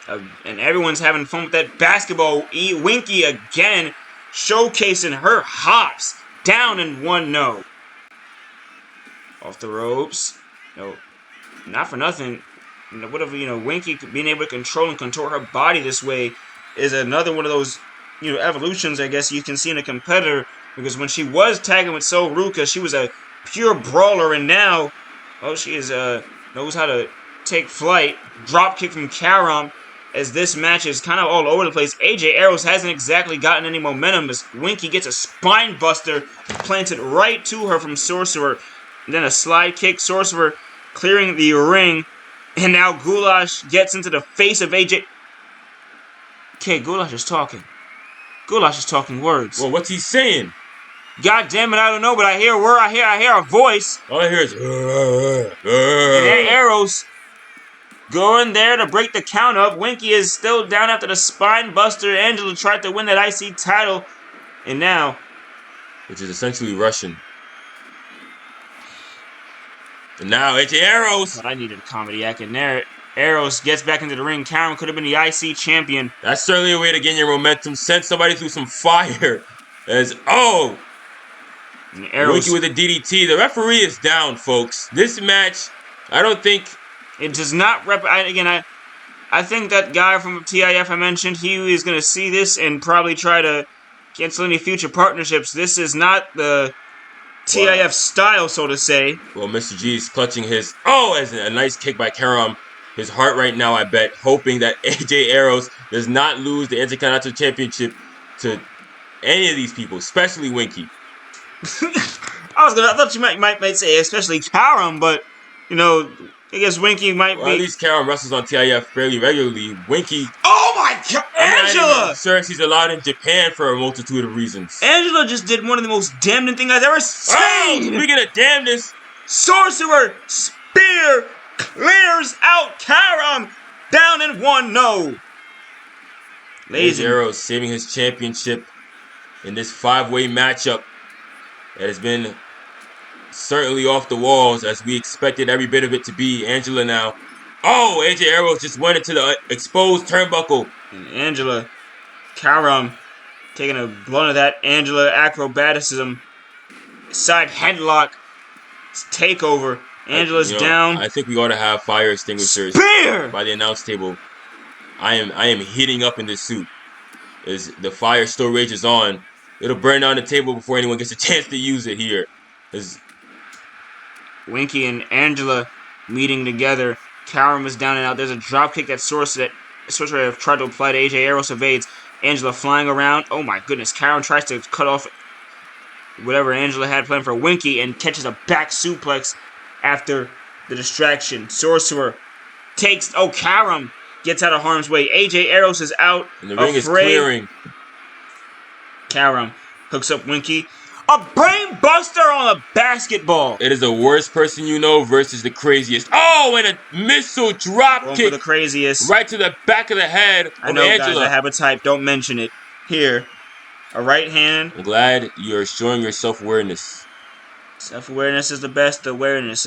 and everyone's having fun with that basketball. Winky again, showcasing her hops. Down and 1-0. Off the ropes. No, not for nothing. Whatever, Winky being able to control and contort her body this way is another one of those, evolutions, I guess, you can see in a competitor. Because when she was tagging with Sol Ruka, she was a pure brawler, and now, she is knows how to take flight. Drop kick from Carom, as this match is kind of all over the place. AJ Aeros hasn't exactly gotten any momentum as Winky gets a spine buster planted right to her from Sorcerer. And then a slide kick, Sorcerer clearing the ring. And now Goulash gets into the face of AJ. Okay, Goulash is talking. Goulash is talking words. Well, what's he saying? God damn it, I don't know, but I hear a word. I hear a voice. All I hear is. And that Aeros going there to break the count up. Winky is still down after the spine buster. Angela tried to win that IC title. And now, which is essentially Russian. And now AJ Aeros. I needed a comedy act in there. Aeros gets back into the ring. Carom could have been the IC champion. That's certainly a way to gain your momentum. Send somebody through some fire. Winky with a DDT. The referee is down, folks. This match, I don't think it does not I think that guy from TIF I mentioned, he is going to see this and probably try to cancel any future partnerships. This is not the TIF style, so to say. Well, Mr. G is clutching his as a nice kick by Carom. His heart right now, I bet, hoping that AJ Aeros does not lose the Intercontinental Championship to any of these people, especially Winky. I thought you might say especially Carom, but I guess Winky might be. At least Carom wrestles on TIF fairly regularly. Winky. Oh my God, Angela! I'm not even sure she's allowed in Japan for a multitude of reasons. Angela just did one of the most damning things I've ever seen. Oh, speaking of damnness, Sorcerer spear clears out Carom. Down in 1-0. Aeros saving his championship in this 5-way matchup that has been certainly off the walls as we expected every bit of it to be. Angela now. Oh, AJ Aeros just went into the exposed turnbuckle. And Carom taking a blunt of that Angela acrobaticism. Side headlock takeover. Angela's down. I think we ought to have fire extinguishers by the announce table. I am heating up in this suit. As the fire still rages on, it'll burn down the table before anyone gets a chance to use it here. As Winky and Angela meeting together. Carom is down and out. There's a drop kick that Sorcerer have tried to apply to AJ Aeros evades. Angela flying around. Oh my goodness. Carom tries to cut off whatever Angela had planned for Winky and catches a back suplex after the distraction. Sorcerer takes. Carom gets out of harm's way. AJ Aeros is out. And the ring is clearing. Carom hooks up Winky. A brain buster on a basketball. It is the worst person you know versus the craziest. Oh, and a missile drop kick. For the craziest. Right to the back of the head of Angela. I know, guys, I have a type. Don't mention it. Here. A right hand. I'm glad you're showing your self-awareness. Self-awareness is the best awareness.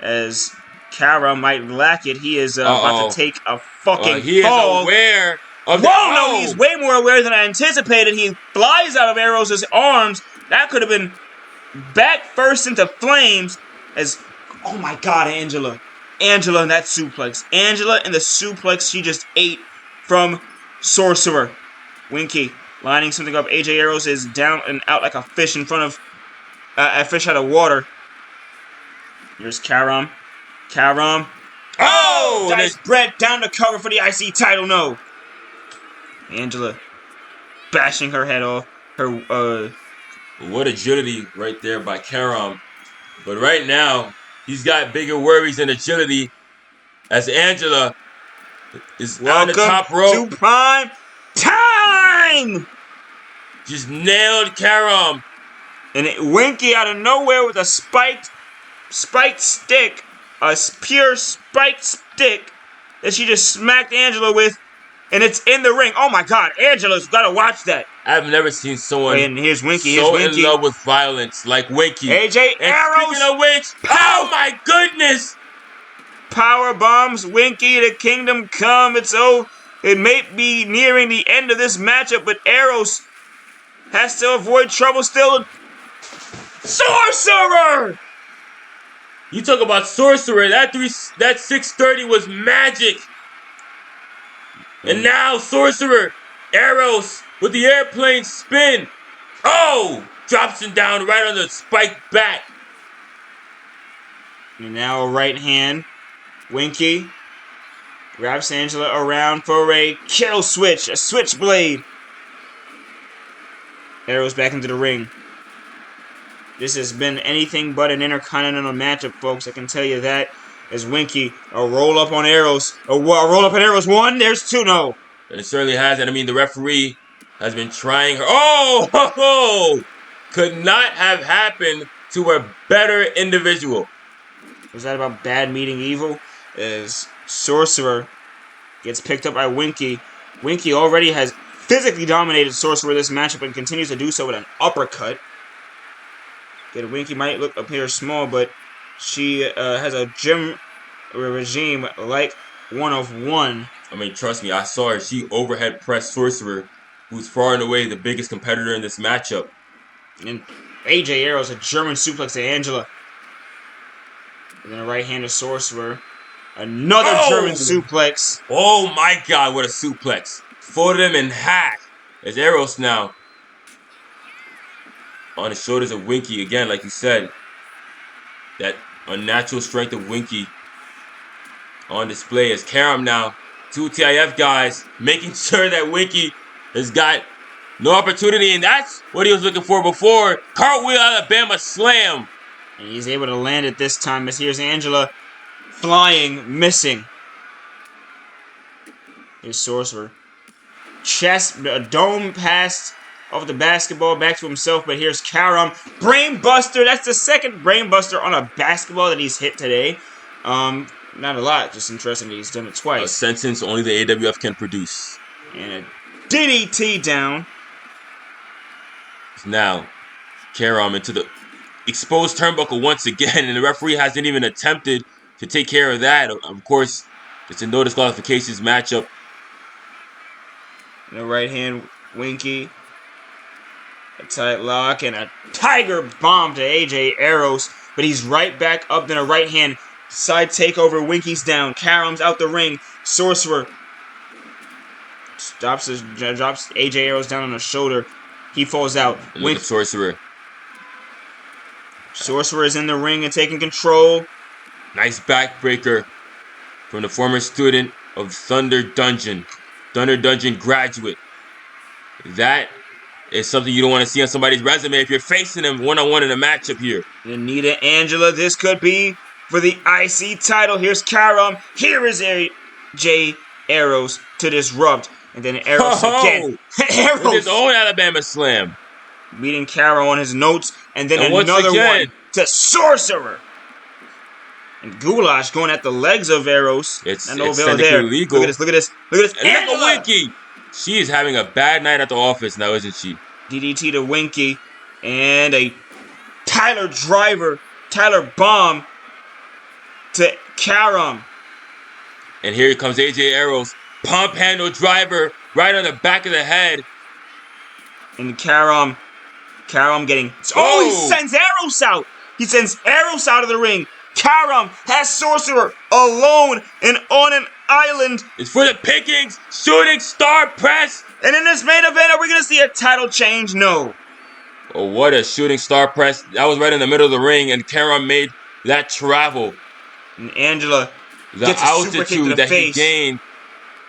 As Carom might lack it, he is about to take a fucking he fall. Is aware of no, he's way more aware than I anticipated. He flies out of Aeros' arms. That could have been back first into flames as, oh my God, Angela. Angela in that suplex. Angela in the suplex she just ate from Sorcerer. Winky lining something up. AJ Aeros is down and out like a fish in front of, a fish out of water. Here's Carom. Carom. Oh! Dice Brett down to cover for the IC title. No. Angela bashing her head off. What agility right there by Carom. But right now, he's got bigger worries than agility as Angela is on the top rope. Welcome to prime time! Just nailed Carom. And Winky out of nowhere with a spiked stick. A pure spiked stick that she just smacked Angela with. And it's in the ring. Oh my God, Angela's got to watch that. I've never seen someone And here's Winky. so in love with violence like Winky. AJ And Aeros. speaking of which, oh my goodness! Power bombs Winky. The kingdom come. It may be nearing the end of this matchup, but Aeros has to avoid trouble still. Sorcerer! You talk about Sorcerer. That 630 was magic. And now Sorcerer, Aeros with the airplane spin. Oh! Drops him down right on the spiked bat. And now a right hand. Winky wraps Angela around for a kill switch. A switchblade. Aeros back into the ring. This has been anything but an intercontinental matchup, folks. I can tell you that. As Winky, a roll up on Aeros. A roll up on Aeros. One, there's two, no. And it certainly has. And I mean, the referee has been trying her. Oh! Ho, ho! Could not have happened to a better individual. Was that about bad meeting evil? As Sorcerer gets picked up by Winky. Winky already has physically dominated Sorcerer this matchup and continues to do so with an uppercut. Good, Winky might look up here small, but she has a gym regime like one of one. I mean, trust me, I saw her. She overhead pressed Sorcerer, who's far and away the biggest competitor in this matchup. And AJ Aeros, a German suplex to Angela. And then a right hand to Sorcerer. Another German suplex. Oh my God, what a suplex. Folded him in half. As Aeros now on the shoulders of Winky again, like you said. That unnatural strength of Winky on display as Carom now. Two TIF guys making sure that Winky has got no opportunity, and that's what he was looking for before. Cartwheel Alabama slam. And he's able to land it this time as here's Angela flying, missing. Here's Sorcerer. Chest, a dome pass off the basketball back to himself, but here's Carom. Brainbuster, that's the second Brainbuster on a basketball that he's hit today. Not a lot, just interesting that he's done it twice. A sentence only the AWF can produce. And a DDT down. Now, Carom into the exposed turnbuckle once again, and the referee hasn't even attempted to take care of that. Of course, it's a no disqualifications matchup. And a right hand, Winky. A tight lock and a tiger bomb to AJ Aeros, but he's right back up. Then a right hand side takeover. Winky's down. Carom's out the ring. Sorcerer drops AJ Aeros down on the shoulder. He falls out. Look at Sorcerer. Sorcerer is in the ring and taking control. Nice backbreaker from the former student of Thunder Dungeon graduate. That is something you don't want to see on somebody's resume if you're facing them one-on-one in a matchup here. Anita Angela, this could be for the IC title. Here's Carom. Here is AJ Aeros to disrupt. And then Aeros again. Aeros with his own Alabama slam. Beating Carom on his notes. And then another one to Sorcerer. And Goulash going at the legs of Aeros. It's technically illegal. Look at this. And look at Winky. She is having a bad night at the office now, isn't she? DDT to Winky. And a Tyler bomb to Carom. And here comes AJ Aeros. Pump handle driver right on the back of the head. And Carom getting... Oh, he sends Aeros out. He sends Aeros out of the ring. Carom has Sorcerer alone and on an island. It's for the pickings. Shooting star press. And in this main event, are we going to see a title change? No. Oh, what a shooting star press. That was right in the middle of the ring, and Carom made that travel. And Angela gets the altitude that he gained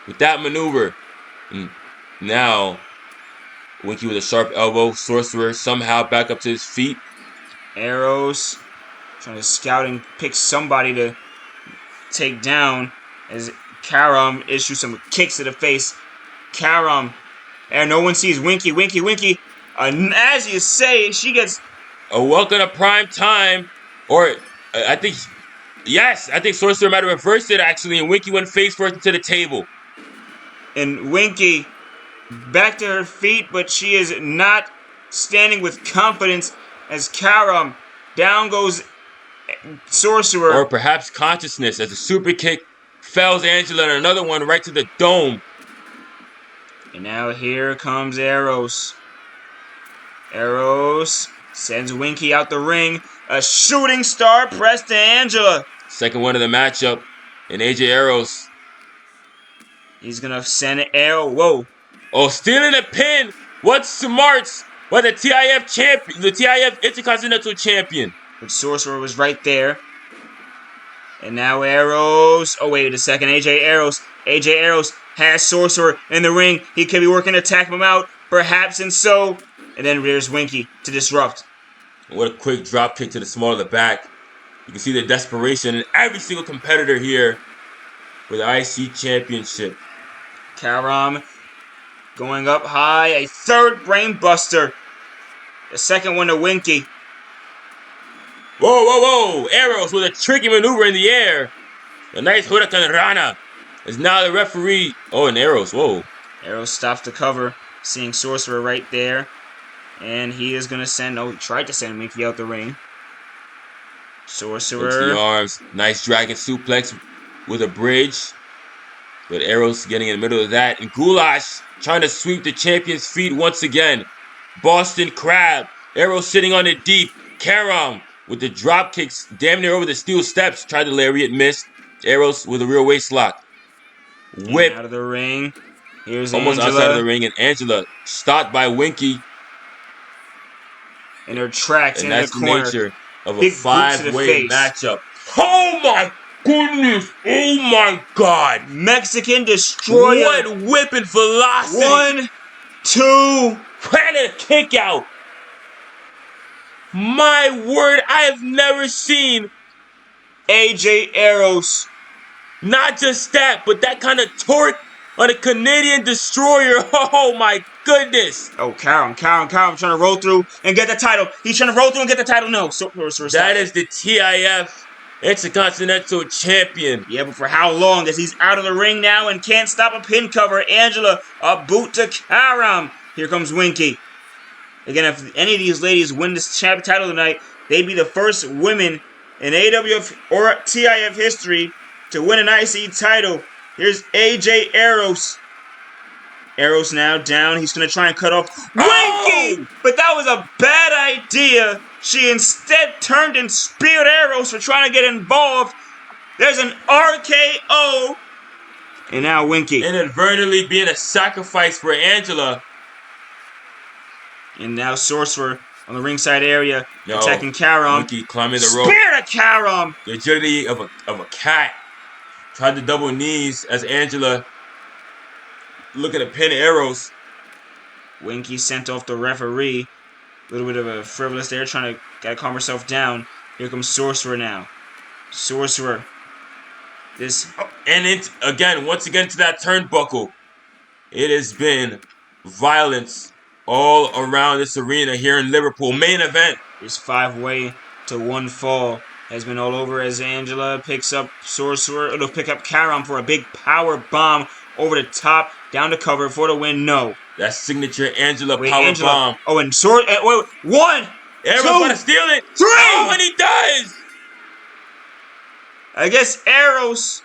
with that maneuver. And now, Winky with a sharp elbow. Sorcerer somehow back up to his feet. Aeros trying to scout and pick somebody to take down as Carom issues some kicks to the face. Carom, and no one sees Winky. As you say, she gets a welcome to prime time. Or I think Sorcerer might have reversed it actually, and Winky went face first to the table. And Winky back to her feet, but she is not standing with confidence as Carom. Down goes Sorcerer. Or perhaps consciousness as a super kick fells Angela and another one right to the dome. And now here comes Aeros. Aeros sends Winky out the ring. A shooting star press to Angela. Second one of the matchup. And AJ Aeros. He's gonna send Aeros. Whoa. Oh, stealing a pin. What's smarts? By the TIF champion, the TIF Intercontinental Champion. But Sorcerer was right there. And now Aeros. Oh, wait a second. AJ Aeros has Sorcerer in the ring. He could be working to tap him out. Perhaps and so. And then there's Winky to disrupt. What a quick drop kick to the small of the back. You can see the desperation in every single competitor here for the IC Championship. Carom going up high. A third brain buster. The second one to Winky. Whoa, whoa, whoa! Aeros with a tricky maneuver in the air. A nice Huracan Rana is now the referee. Oh, and Aeros, whoa. Aeros stops the cover, seeing Sorcerer right there. And he is going to send, he tried to send Winky out the ring. Sorcerer. Into the arms. Nice dragon suplex with a bridge. But Aeros getting in the middle of that. And Goulash trying to sweep the champion's feet once again. Boston Crab. Aeros sitting on it deep. Carom with the drop kicks damn near over the steel steps. Tried the lariat, missed. Aeros with a real waist lock. Whip. Out of the ring. Here's almost Angela. Outside of the ring. And Angela stopped by Winky. And her tracks and in that's the corner. The nature of a Big five-way matchup. Oh my goodness! Oh my God! Mexican Destroyer. What whipping velocity! 1, 2. Planet kick out. My word, I have never seen AJ Aeros. Not just that, but that kind of torque on a Canadian Destroyer. Oh my goodness. Oh, Carom trying to roll through and get the title. He's trying to roll through and get the title. No, that is the TIF Intercontinental Champion. Yeah, but for how long? As he's out of the ring now and can't stop a pin cover. Angela, a boot to Carom. Here comes Winky. Again, if any of these ladies win this champion title tonight, they'd be the first women in AWF or TIF history to win an IC title. Here's AJ Aeros. Aeros now down. He's going to try and cut off Winky! But that was a bad idea. She instead turned and speared Aeros for trying to get involved. There's an RKO. And now Winky. Inadvertently being a sacrifice for Angela. And now Sorcerer on the ringside area, attacking Carom. Winky climbing the rope. Spear to Carom. The agility of a cat. Tried the double knees as Angela looking to pin Aeros. Winky sent off the referee. A little bit of a frivolous there, gotta calm herself down. Here comes Sorcerer now. Sorcerer. Once again to that turnbuckle. It has been violence all around this arena here in Liverpool. Main event. This 5-way to 1 fall has been all over as Angela picks up Sorcerer. It'll pick up Carom for a big power bomb over the top, down to cover for the win. No. That signature Angela power bomb. Oh, and wait, 1, Aeros 2, gonna steal it. 3. Oh, and he does. I guess Aeros,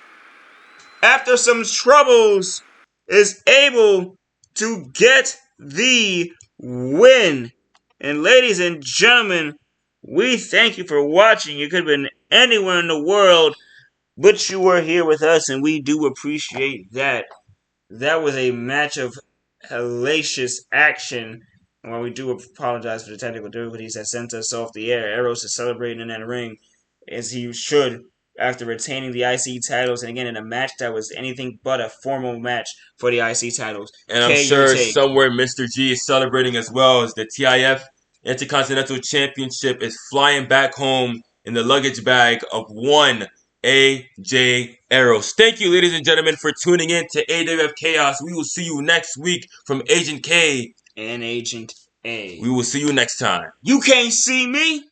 after some troubles, is able to get the win. And ladies and gentlemen, we thank you for watching. You could have been anywhere in the world, but you were here with us, and we do appreciate that. That was a match of hellacious action. And while we do apologize for the technical difficulties that sent us off the air, Aeros is celebrating in that ring, as he should, after retaining the IC titles, and again in a match that was anything but a formal match for the IC titles. And I'm sure somewhere Mr. G is celebrating as well, as the TIF Intercontinental Championship is flying back home in the luggage bag of one AJ Aeros. Thank you, ladies and gentlemen, for tuning in to AWF Chaos. We will see you next week from Agent K and Agent A. We will see you next time. You can't see me.